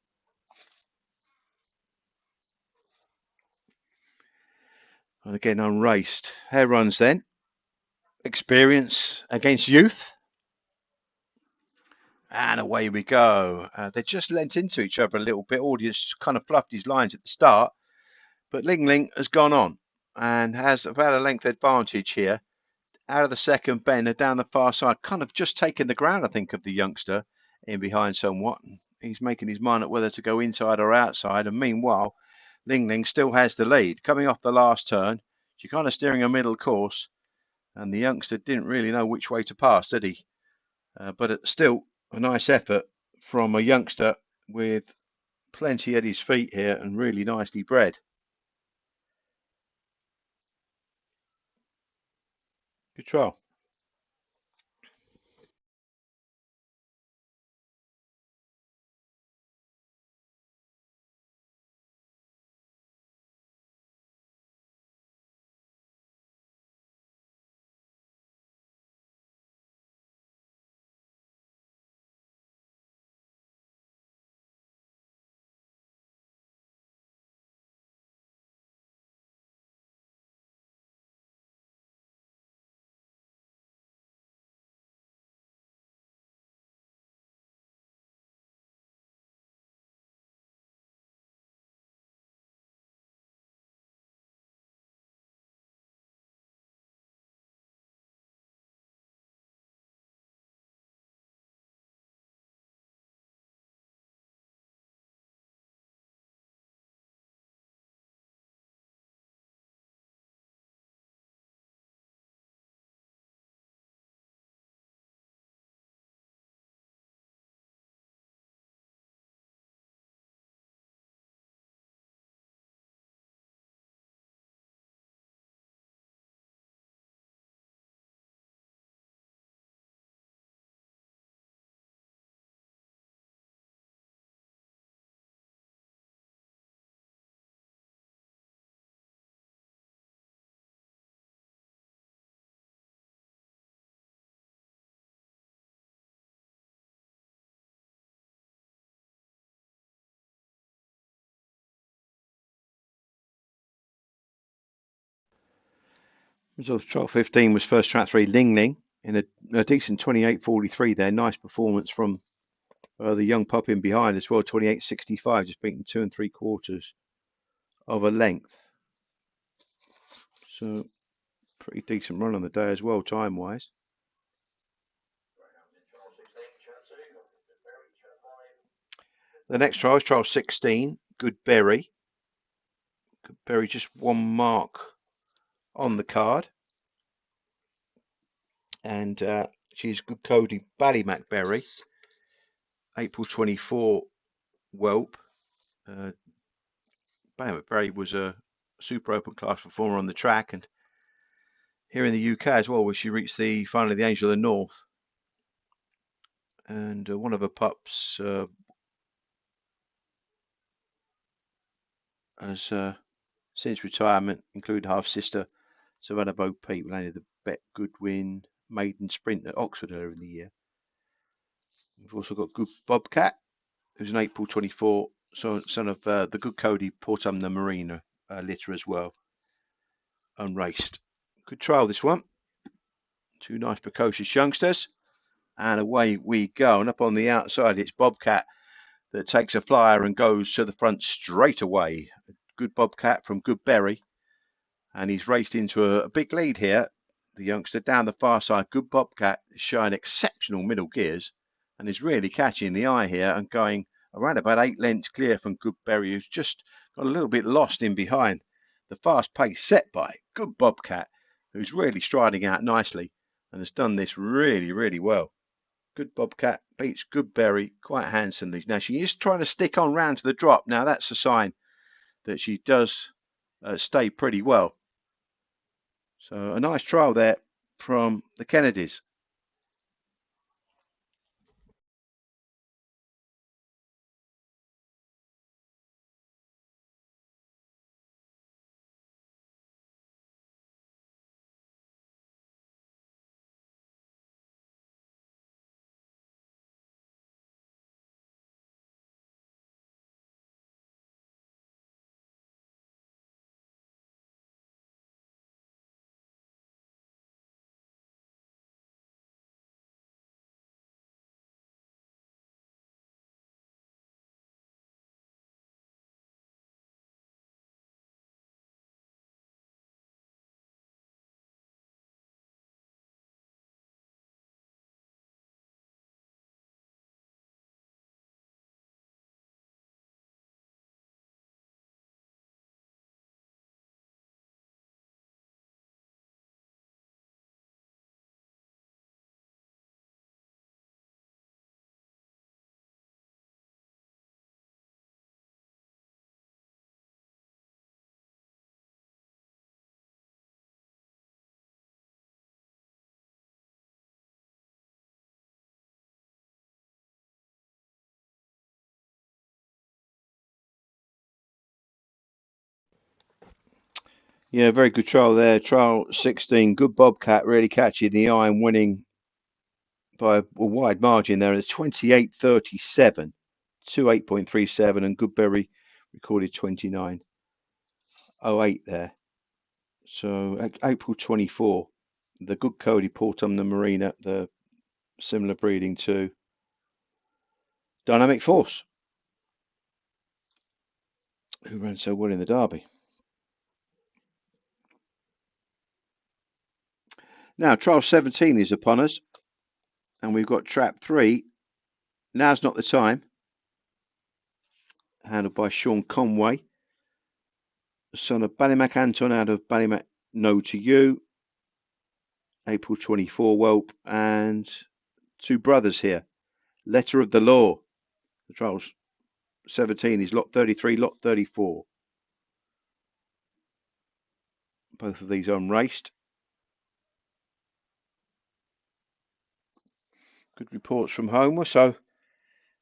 And again, unraced. Hair runs then. Experience against youth. And away we go. They just lent into each other a little bit. Audience kind of fluffed his lines at the start. But Ling Ling has gone on and has about a length advantage here. Out of the second bend, down the far side, kind of just taking the ground, I think, of the youngster in behind somewhat. He's making his mind up whether to go inside or outside. And meanwhile, Ling Ling still has the lead. Coming off the last turn, she's kind of steering a middle course. And the youngster didn't really know which way to pass, did he? But still, a nice effort from a youngster with plenty at his feet here and really nicely bred. Good trial. Results trial 15 was first track 3 Ling Ling in a decent 28.43 there. Nice performance from the young pup in behind as well, 28.65, just beating 2 3/4 of a length. So pretty decent run on the day as well, time wise. The next trial is trial 16, Good Berry. Good Berry just one mark on the card. And she's Good Cody Ballymac Berry, April 24 whelp. Ballymac Berry was a super open class performer on the track, and here in the UK as well, where she reached the final of the Angel of the North. And one of her pups has since retirement included half sister Savannah Bo Peat, landed the Bet Goodwin maiden sprint at Oxford earlier in the year. We've also got Good Bobcat, who's an April 24 son of the Good Cody Portumna Marina litter as well, unraced. Good trial this one. Two nice precocious youngsters. and away we go. And up on the outside, it's Bobcat that takes a flyer and goes to the front straight away. Good Bobcat from Goodberry, and he's raced into a big lead here. The youngster down the far side, Good Bobcat, is showing exceptional middle gears and is really catching the eye here and going around about 8 lengths clear from Goodberry, who's just got a little bit lost in behind. The fast pace set by Good Bobcat, who's really striding out nicely and has done this really, really well. Good Bobcat beats Goodberry quite handsomely. Now she is trying to stick on round to the drop. Now that's a sign that she does stay pretty well. So a nice trial there from the Kennedys. Yeah, very good trial there. Trial 16. Good Bobcat, really catching the eye and winning by a wide margin there. It's 28.37 to 8.37, and Goodberry recorded 29.08 there. So April 24, the good Cody Portum, the Marina, the similar breeding to Dynamic Force, who ran so well in the Derby. Now, trial 17 is upon us, and we've got trap 3. Now's not the time. Handled by Sean Conway, the son of Ballymac Anton out of Ballymac No to You, April 24 whelp, and two brothers here. Letter of the Law. The trials 17 is lot 33, lot 34. Both of these unraced. Good reports from home, so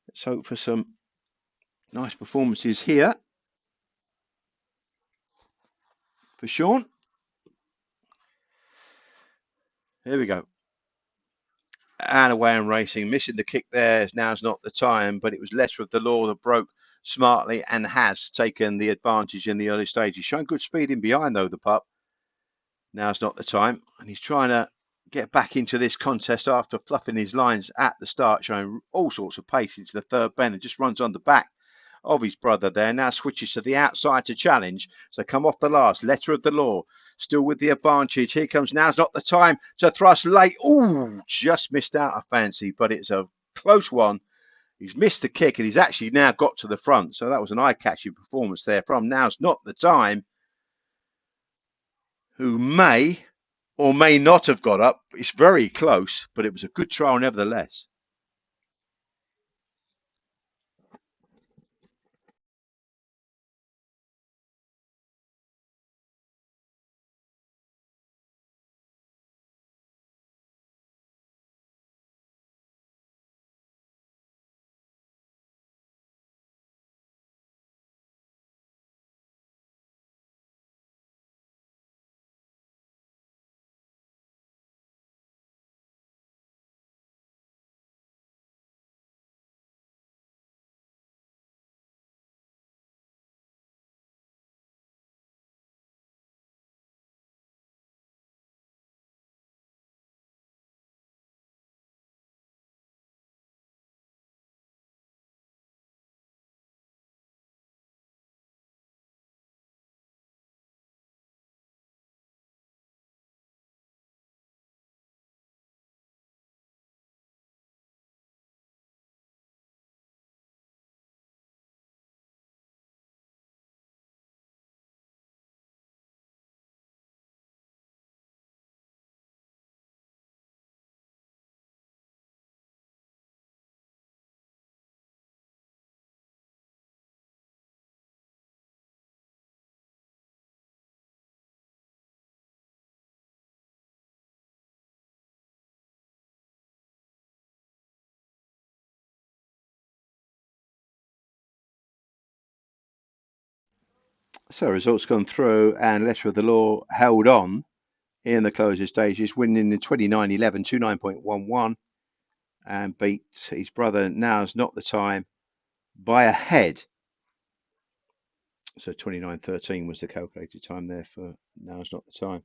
let's hope for some nice performances here for Sean. Here we go. And away and racing, missing the kick there. Now's not the time, but it was Letter of the Law that broke smartly and has taken the advantage in the early stages. Showing good speed in behind, though, the pup. Now's not the time, and he's trying to get back into this contest after fluffing his lines at the start, showing all sorts of pace into the third bend and just runs on the back of his brother there. Now switches to the outside to challenge. So come off the last. Letter of the Law still with the advantage. Here comes Now's Not the Time to thrust late. Ooh, just missed out a fancy, but it's a close one. He's missed the kick and he's actually now got to the front. So that was an eye-catching performance there from Now's Not the Time, who may or may not have got up. It's very close, but it was a good trial nevertheless. So results gone through, and Letter of the Law held on in the closing stages, winning in 29.11, 29.11, and beat his brother Now's Not the Time by a head. So 29.13 was the calculated time there for Now's Not the Time.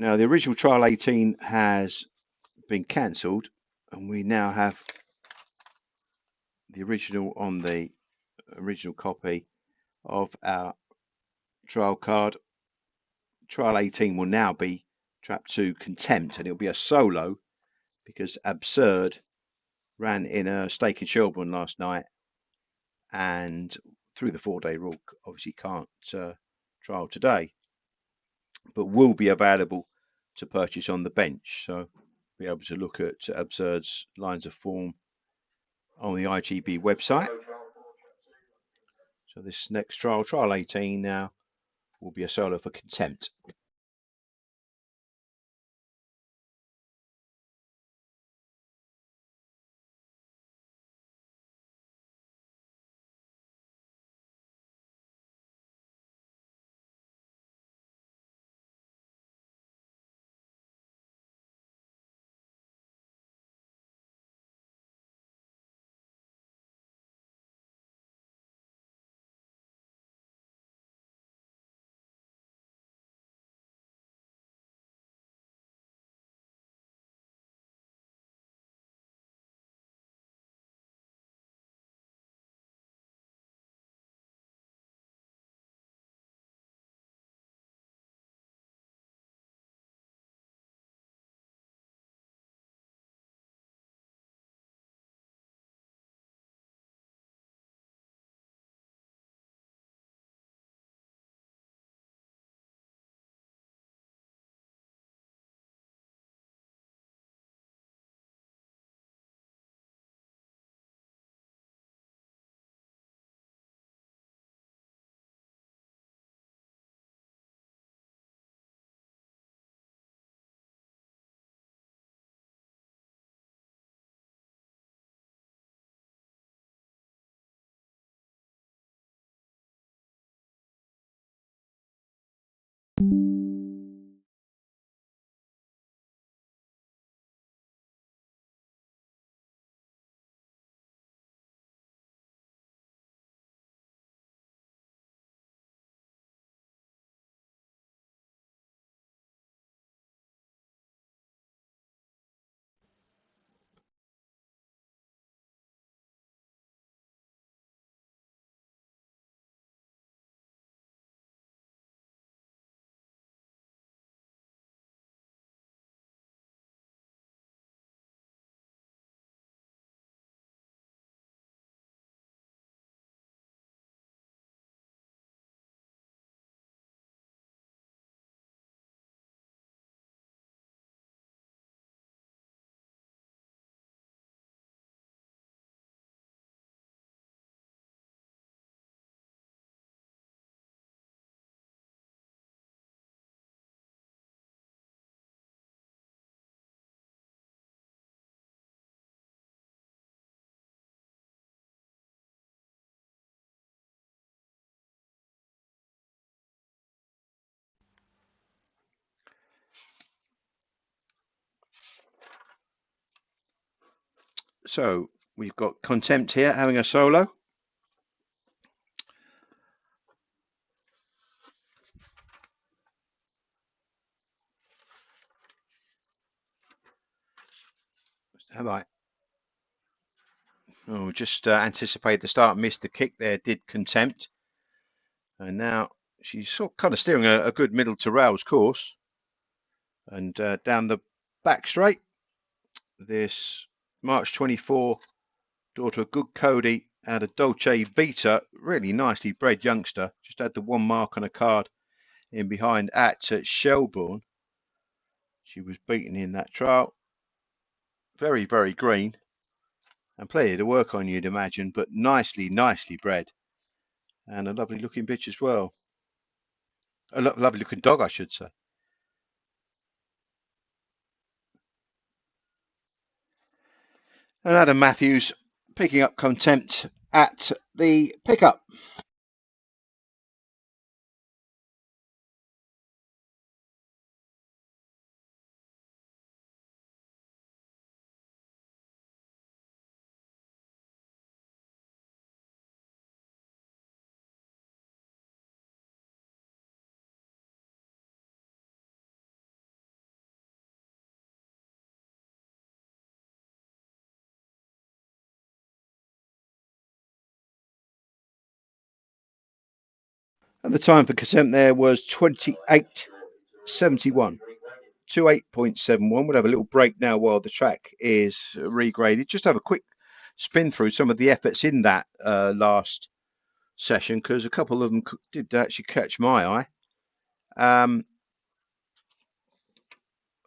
Now the original trial 18 has been cancelled, and we now have the original on the original copy of our trial card. Trial 18 will now be trapped to contempt, and it'll be a solo because Absurd ran in a stake in Shelbourne last night, and through the 4-day rule obviously can't trial today, but will be available to purchase on the bench. So be able to look at Absurd's lines of form on the IGB website. So this next trial 18 now, will be a solo for contempt. So we've got Contempt here having a solo. Have I? Oh, just anticipate the start, missed the kick there, did Contempt. And now she's sort kind of steering a good middle to rails course. And down the back straight, this March 24 daughter of Good Cody out of Dolce Vita, really nicely bred youngster. Just had the one mark on a card in behind at Shelbourne. She was beaten in that trial. Very, very green. And plenty to work on, you'd imagine, but nicely bred. And a lovely looking bitch as well. A lovely looking dog, I should say. And Adam Matthews picking up Contempt at the pickup. And the time for contempt there was 28.71. 28.71. We'll have a little break now while the track is regraded. Just have a quick spin through some of the efforts in that last session, because a couple of them did actually catch my eye.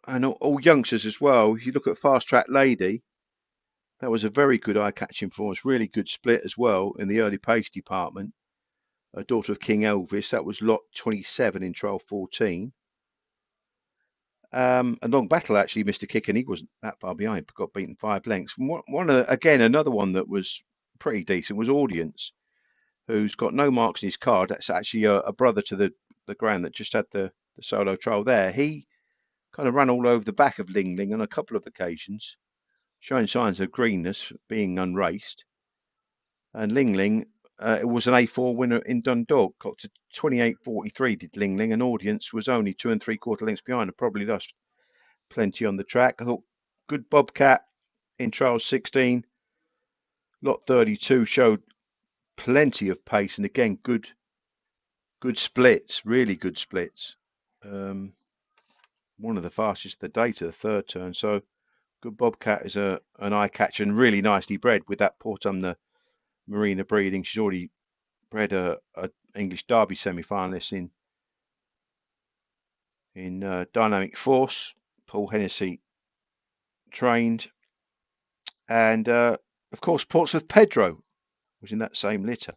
And all youngsters as well. If you look at Fast Track Lady, that was a very good eye-catching performance. Really good split as well in the early pace department. A daughter of King Elvis, that was lot 27 in trial 14. And Long Battle actually missed a kick, and he wasn't that far behind, got beaten 5 lengths. Again, another one that was pretty decent was Audience, who's got no marks in his card. That's actually a brother to the grand that just had the solo trial there. He kind of ran all over the back of Ling Ling on a couple of occasions, showing signs of greenness, being unraced. And Ling Ling, it was an A4 winner in Dundalk, got to 28.43 did Ling Ling, and Audience was only 2 3/4 lengths behind and probably lost plenty on the track. I thought good Bobcat in trial 16. Lot 32 showed plenty of pace, and again, good splits, really good splits. One of the fastest of the day to the third turn. So good Bobcat is an eye catcher and really nicely bred with that Portumna Marina breeding. She's already bred a English Derby semi-finalist in Dynamic Force. Paul Hennessy trained, and of course Portsmouth Pedro was in that same litter.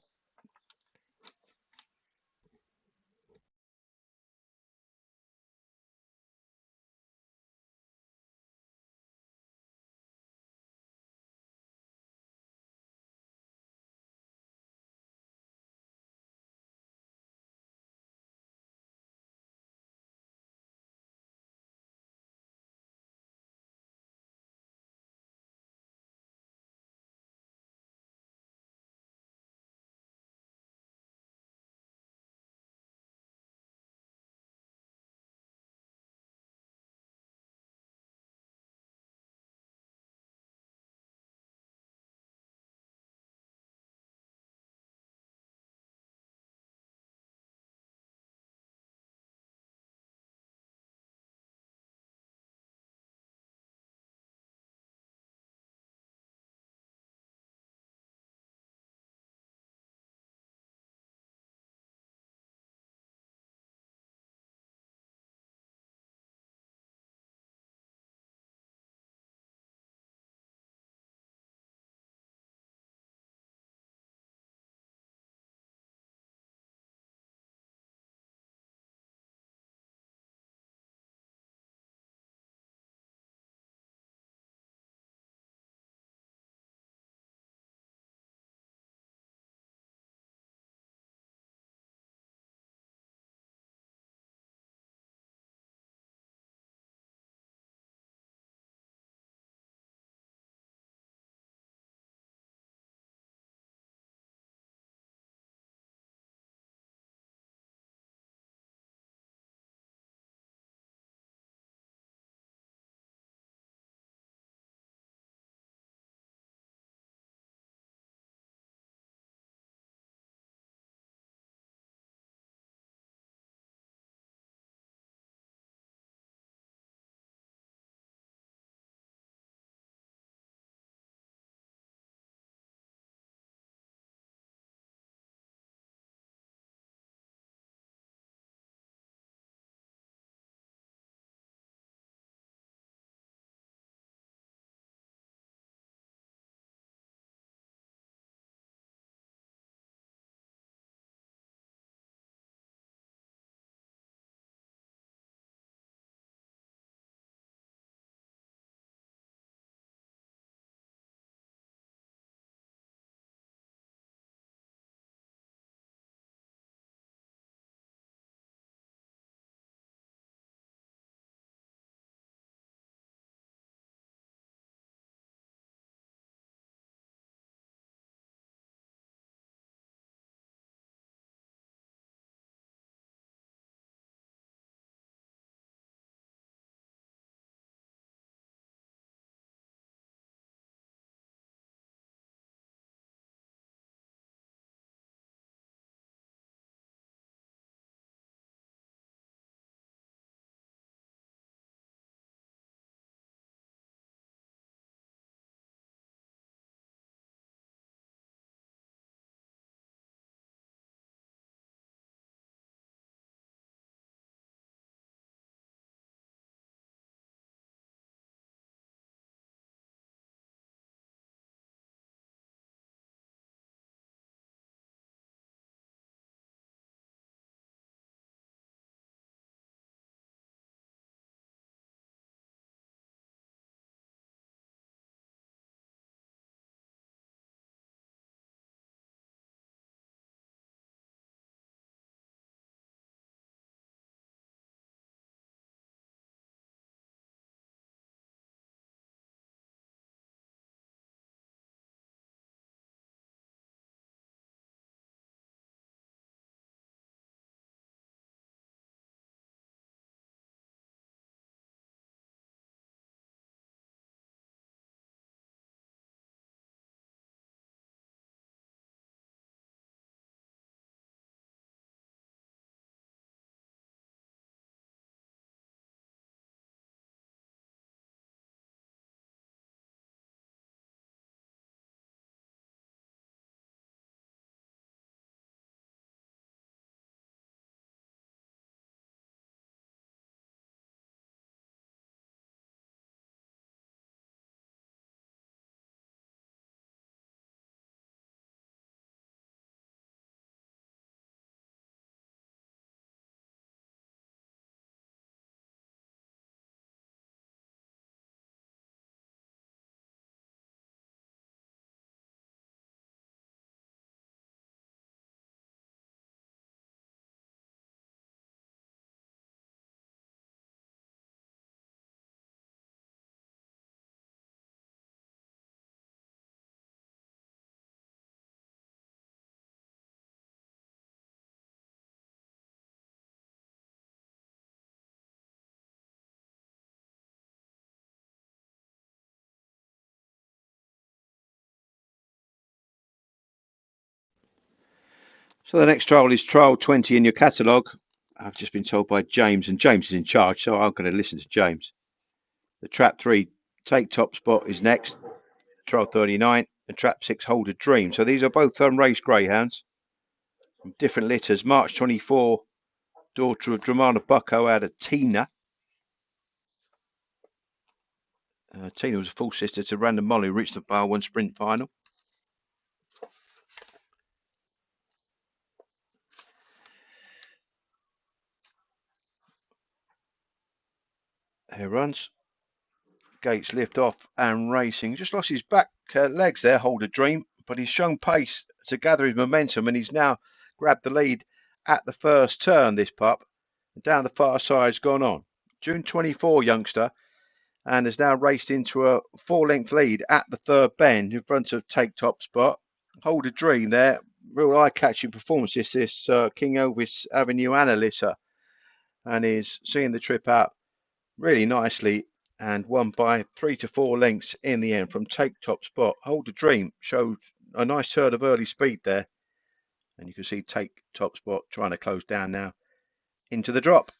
So the next trial is trial 20 in your catalogue. I've just been told by James, and James is in charge, so I'm going to listen to James. The trap 3 take top spot is next, trial 39, and trap 6 hold a dream. So these are both race greyhounds from different litters. March 24, daughter of Dramana Bucko out of Tina. Tina was a full sister to Random Molly, who reached the Bar 1 sprint final. Here runs. Gates lift off and racing. Just lost his back legs there, hold a dream, but he's shown pace to gather his momentum, and he's now grabbed the lead at the first turn, this pup. Down the far side's gone on. June 24 youngster, and has now raced into a 4-length lead at the third bend in front of Take Top Spot. Hold a dream there. Real eye-catching performance, this King Elvis Avenue Annalisa, and is seeing the trip out really nicely and won by 3 to 4 lengths in the end from Take Top Spot. Hold a Dream showed a nice turn of early speed there, and you can see Take Top Spot trying to close down now into the drop.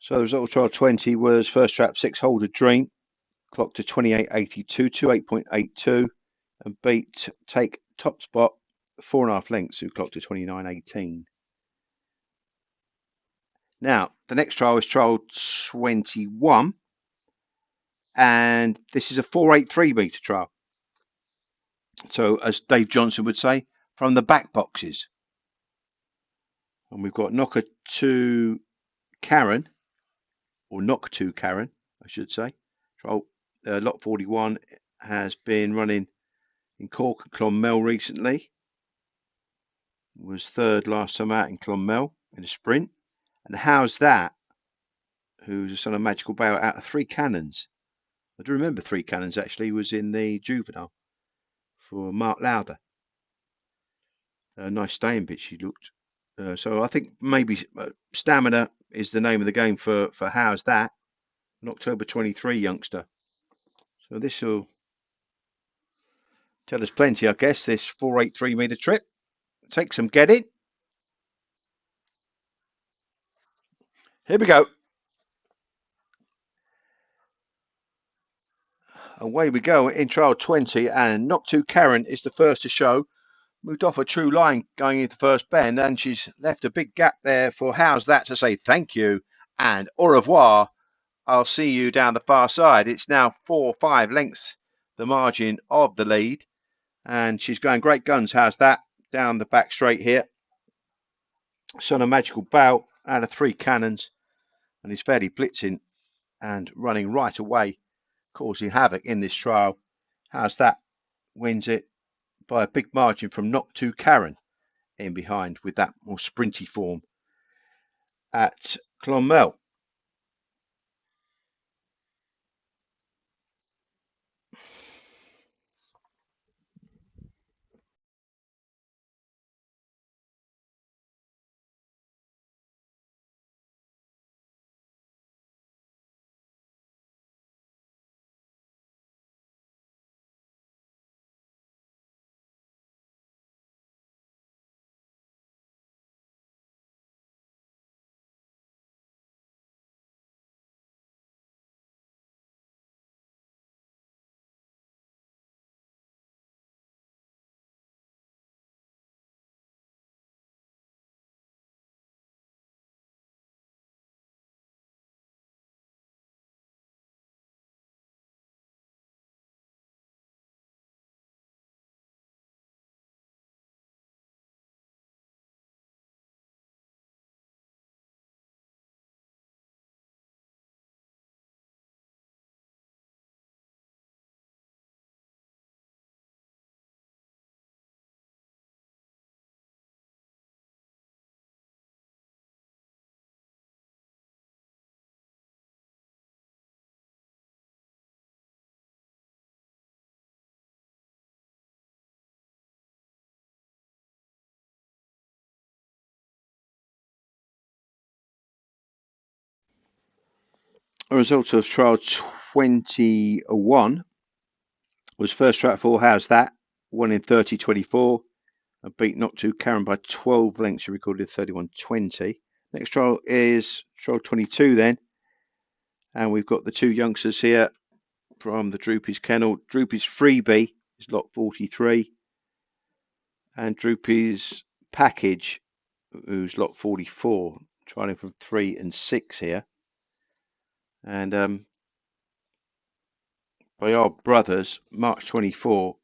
So the result of trial 20 was first trap 6 Hold a Dream, clocked to 28.82 to 8.82, and beat Take Top Spot 4.5 lengths, who clocked to 29.18. Now, the next trial is trial 21, and this is a 483 metre trial. So, as Dave Johnson would say, from the back boxes. And we've got Knocker to Karen, or Knock to Karen, I should say. Trial lot 41 has been running in Cork and Clonmel recently. Was third last time out in Clonmel in a sprint. And How's That, who's a son of Magical Bow, out of Three Cannons. I do remember Three Cannons actually was in the juvenile for Mark Lauder. A nice staying bitch she looked. So I think maybe Stamina is the name of the game for How's That, an October 23 youngster. So this will tell us plenty, I guess, this 483 metre trip. Take some getting. Here we go. Away we go in trial 20, and Knock to Karen is the first to show. Moved off a true line going into the first bend, and she's left a big gap there for How's That to say thank you and au revoir. I'll see you down the far side. It's now 4 or 5 lengths the margin of the lead, and she's going great guns. How's That down the back straight here. Son of Magical Bow out of Three Cannons, and he's fairly blitzing and running right away, causing havoc in this trial. How's That wins it by a big margin from Knock to Karen in behind with that more sprinty form at Clonmel. A result of trial 21 was first track for How's That, won in 30.24. And beat Not Too Karen by 12 lengths. She recorded 31.20. Next trial is trial 22 then. And we've got the two youngsters here from the Droopy's kennel. Droopy's Freebie is lot 43. And Droopy's Package, who's lot 44. Trialing from 3 and 6 here. And they are brothers, March 24.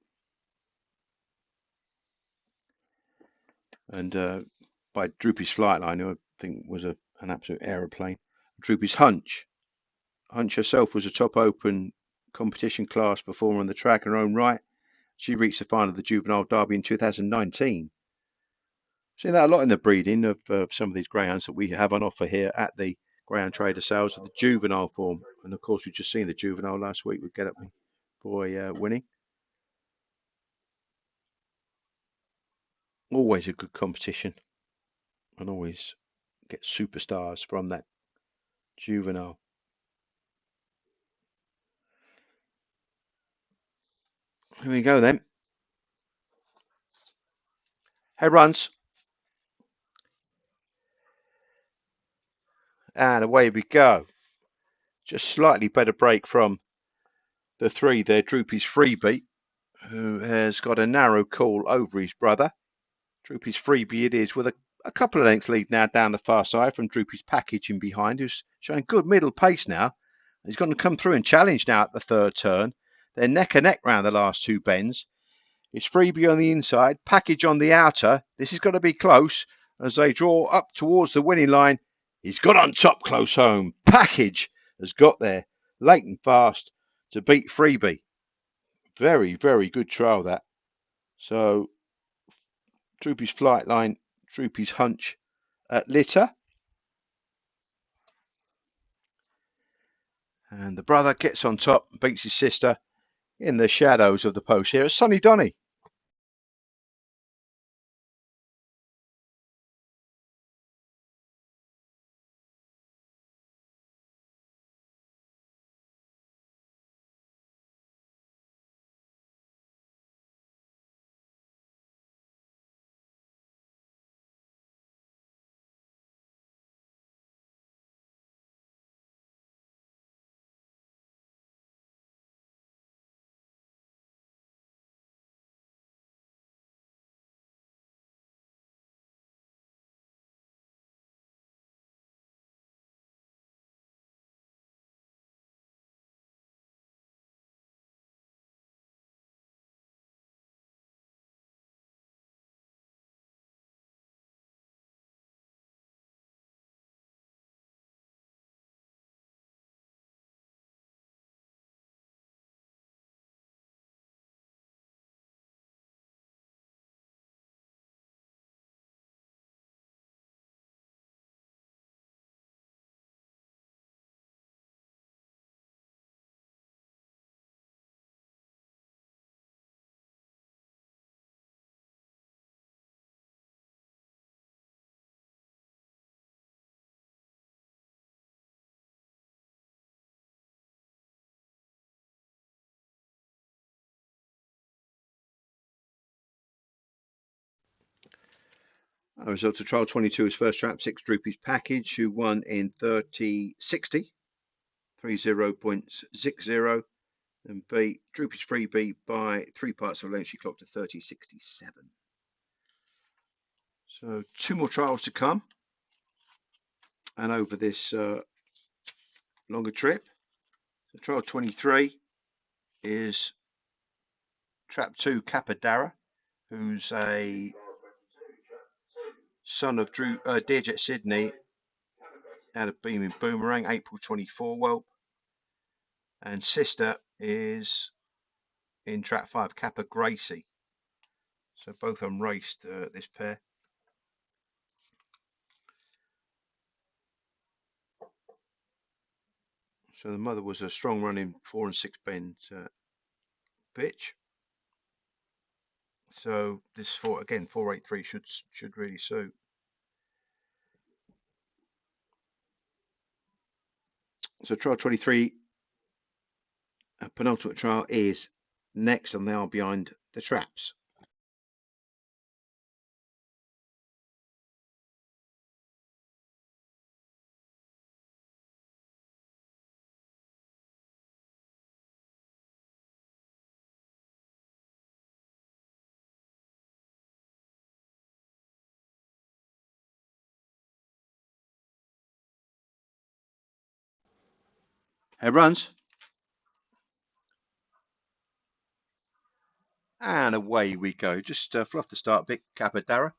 And by Droopy's Flightline, who I think was an absolute aeroplane. Droopy's Hunch. Hunch herself was a top open competition class performer on the track in her own right. She reached the final of the Juvenile Derby in 2019. Seen that a lot in the breeding of some of these greyhounds that we have on offer here at the Greyhound Trader Sales of the juvenile form. And of course, we've just seen the juvenile last week with Get Up Me Boy winning. Always a good competition, and always get superstars from that juvenile. Here we go then. Head runs. And away we go. Just slightly better break from the three there. Droopy's Freebie, who has got a narrow call over his brother. Droopy's Freebie it is, with a couple of lengths lead now down the far side from Droopy's Package in behind, who's showing good middle pace now. He's going to come through and challenge now at the third turn. They're neck and neck round the last two bends. It's Freebie on the inside, Package on the outer. This is going to be close as they draw up towards the winning line. He's got on top close home. Package has got there late and fast to beat Freebie. Very, very good trial that. So Droopy's Flightline, Droopy's Hunch at litter. And the brother gets on top and beats his sister in the shadows of the post here. It's Sonny Donny. A result of trial 22 is first trap 6 Droopy's Package, who won in 30.60, 30.60, and beat Droopy's Freebie by 3 parts of a length. She clocked a 30.67. So 2 more trials to come, and over this longer trip. So trial 23 is trap 2 Capadara, who's a son of Deerjet Sydney out of Beaming Boomerang, April 24 whelp. And sister is in trap 5 Kappa Gracie. So both of them raced this pair. So the mother was a strong running 4 and 6 bend bitch. So this 483 should really suit. So trial 23, penultimate trial, is next, and they are behind the traps. Here runs. And away we go. Just fluff the start bit, Capadara.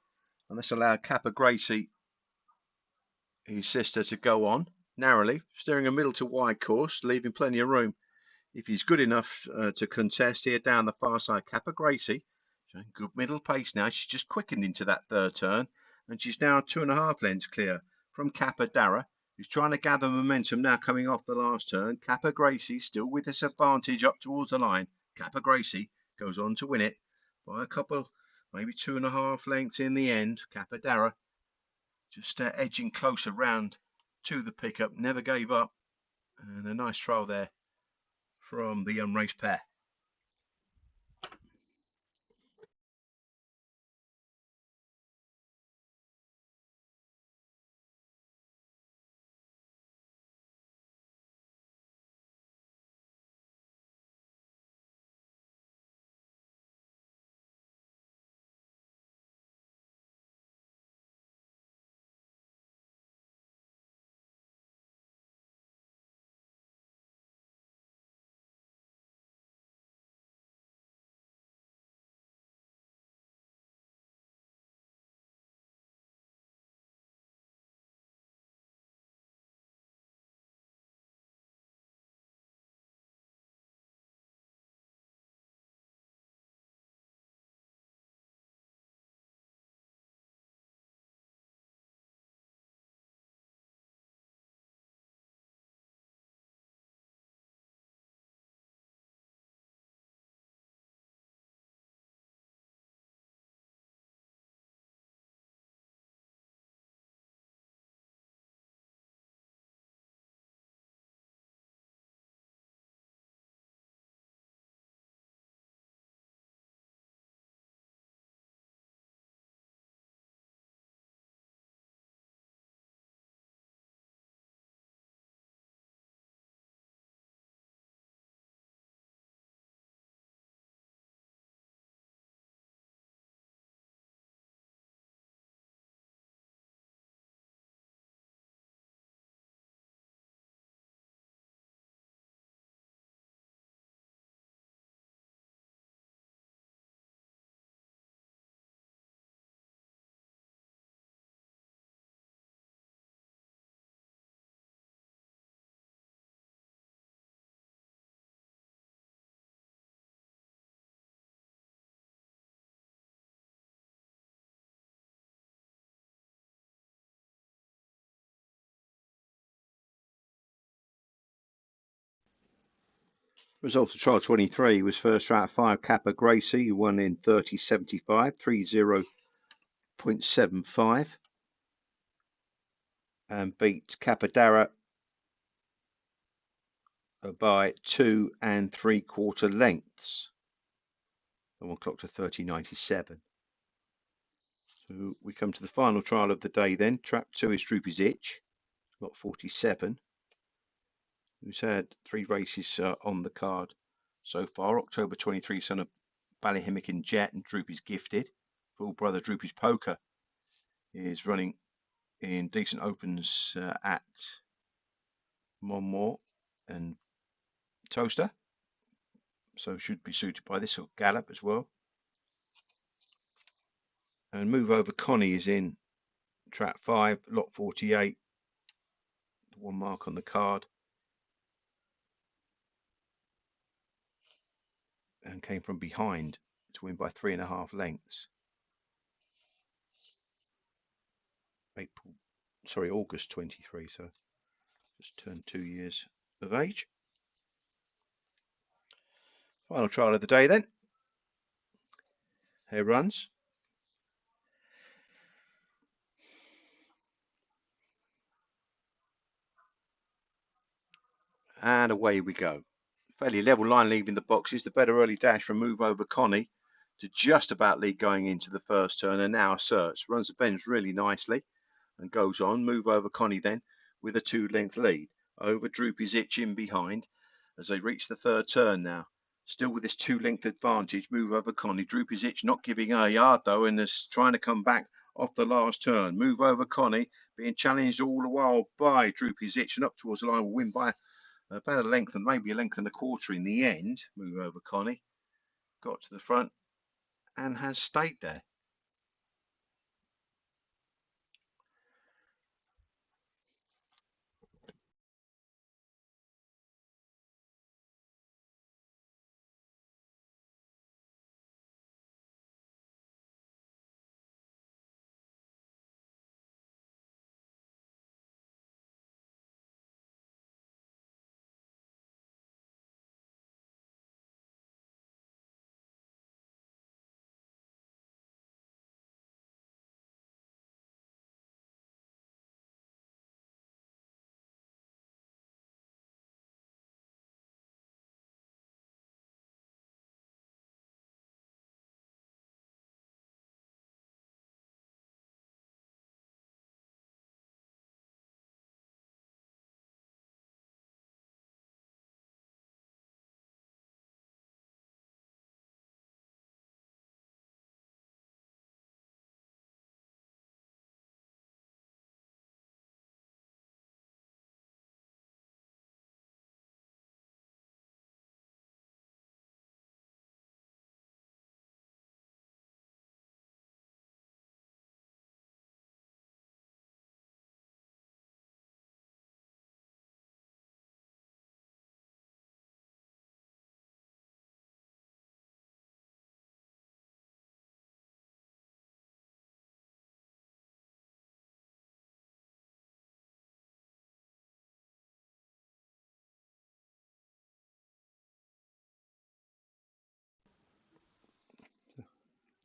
And let's allow Kappa Gracie, his sister, to go on narrowly, steering a middle to wide course, leaving plenty of room. If he's good enough to contest here down the far side, Kappa Gracie, showing good middle pace now. She's just quickened into that third turn, and she's now 2.5 lengths clear from Capadara, who's trying to gather momentum now coming off the last turn. Kappa Gracie still with this advantage up towards the line. Kappa Gracie goes on to win it by a couple, maybe 2.5 lengths in the end. Capadara just edging closer round to the pickup, never gave up, and a nice trial there from the unraced pair. Result of trial 23 was first out of 5 Kappa Gracie, who won in 30.75, 30.75, and beat Capadara by 2 3/4 lengths. The one clocked to 30.97. So we come to the final trial of the day then. Trap 2 is Droopy's Itch, lot 47, who's had 3 races on the card so far. October 23, son of Ballyhimmick Jet and Droopy's Gifted. Full brother Droopy's Poker is running in decent opens at Monmore and Toaster, so should be suited by this, or Gallop as well. And Move Over Connie is in trap 5, lot 48, the one mark on the card, and came from behind to win by 3.5 lengths. August 23, so just turned 2 years of age. Final trial of the day then. Here runs. And away we go. Fairly level line leaving the boxes. The better early dash from Move Over Connie to just about lead going into the first turn, and now asserts. Runs the bends really nicely and goes on. Move Over Connie then with a 2-length lead. Over Droopy's Itch in behind as they reach the third turn now. Still with this 2-length advantage, Move Over Connie. Droopy's Itch not giving her a yard though, and is trying to come back off the last turn. Move Over Connie being challenged all the while by Droopy's Itch, and up towards the line will win by about a length and maybe a length and a quarter in the end. Move Over Connie got to the front and has stayed there.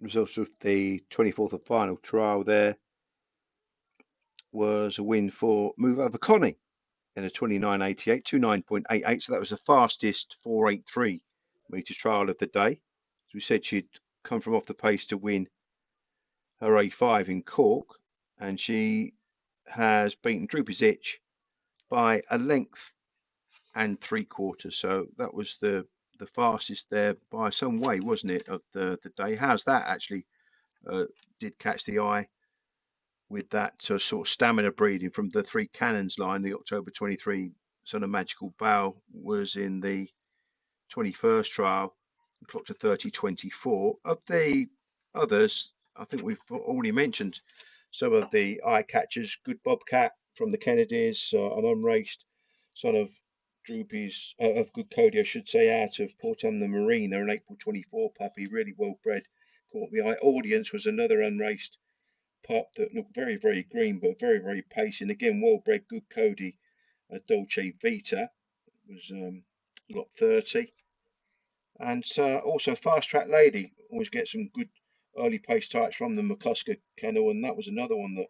Results of the 24th and final trial there was a win for Move Over Connie in a 29.88, 29.88. So that was the fastest 483 metres trial of the day. As we said, she'd come from off the pace to win her A5 in Cork, and she has beaten Droopy's Itch by a length and 3/4. So that was the fastest there by some way, wasn't it, of the day? How's that actually did catch the eye with that sort of stamina breeding from the Three Cannons line. The October 23 Son of Magical Bow was in the 21st trial and clocked a 30.24. Of the others, I think we've already mentioned some of the eye catchers. Good Bobcat from the Kennedys, an unraced Son of Droopy's, of Good Cody, I should say, out of Portum the Marina, an April 24 puppy, really well bred. Caught the eye. Audience was another unraced pup that looked very, very green, but very, very pacey. And again, well bred, Good Cody, Dolce Vita was lot 30. And also Fast Track Lady, always get some good early pace types from the McCusker kennel, and that was another one that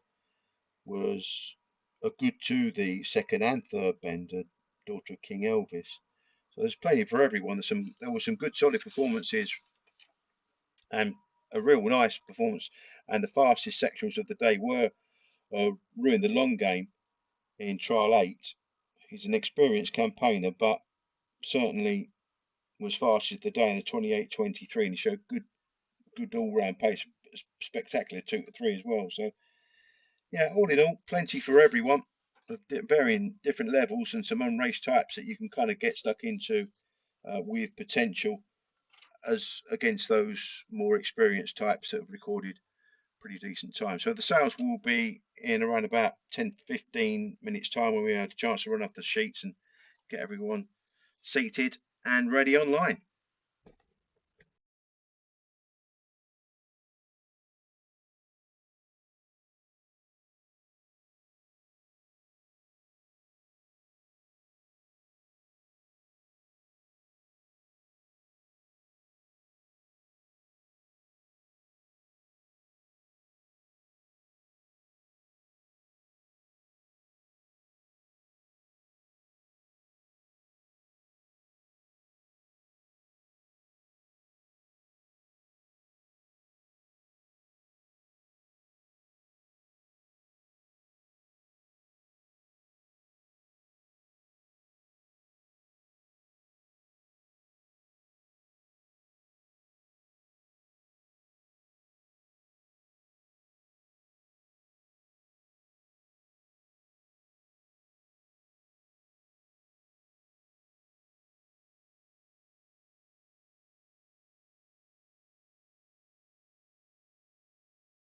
was a good to the second and third bender, daughter of King Elvis. So there's plenty for everyone. There were some good solid performances and a real nice performance. And the fastest sections of the day were Ruin the Long Game in Trial 8. He's an experienced campaigner, but certainly was fastest of the day in a 28.23, and he showed good all-round pace, spectacular 2 to 3 as well. So yeah, all in all, plenty for everyone of varying different levels, and some unraced types that you can kind of get stuck into with potential as against those more experienced types that have recorded pretty decent time. So the sales will be in around about 10-15 minutes time, when we had a chance to run off the sheets and get everyone seated and ready online.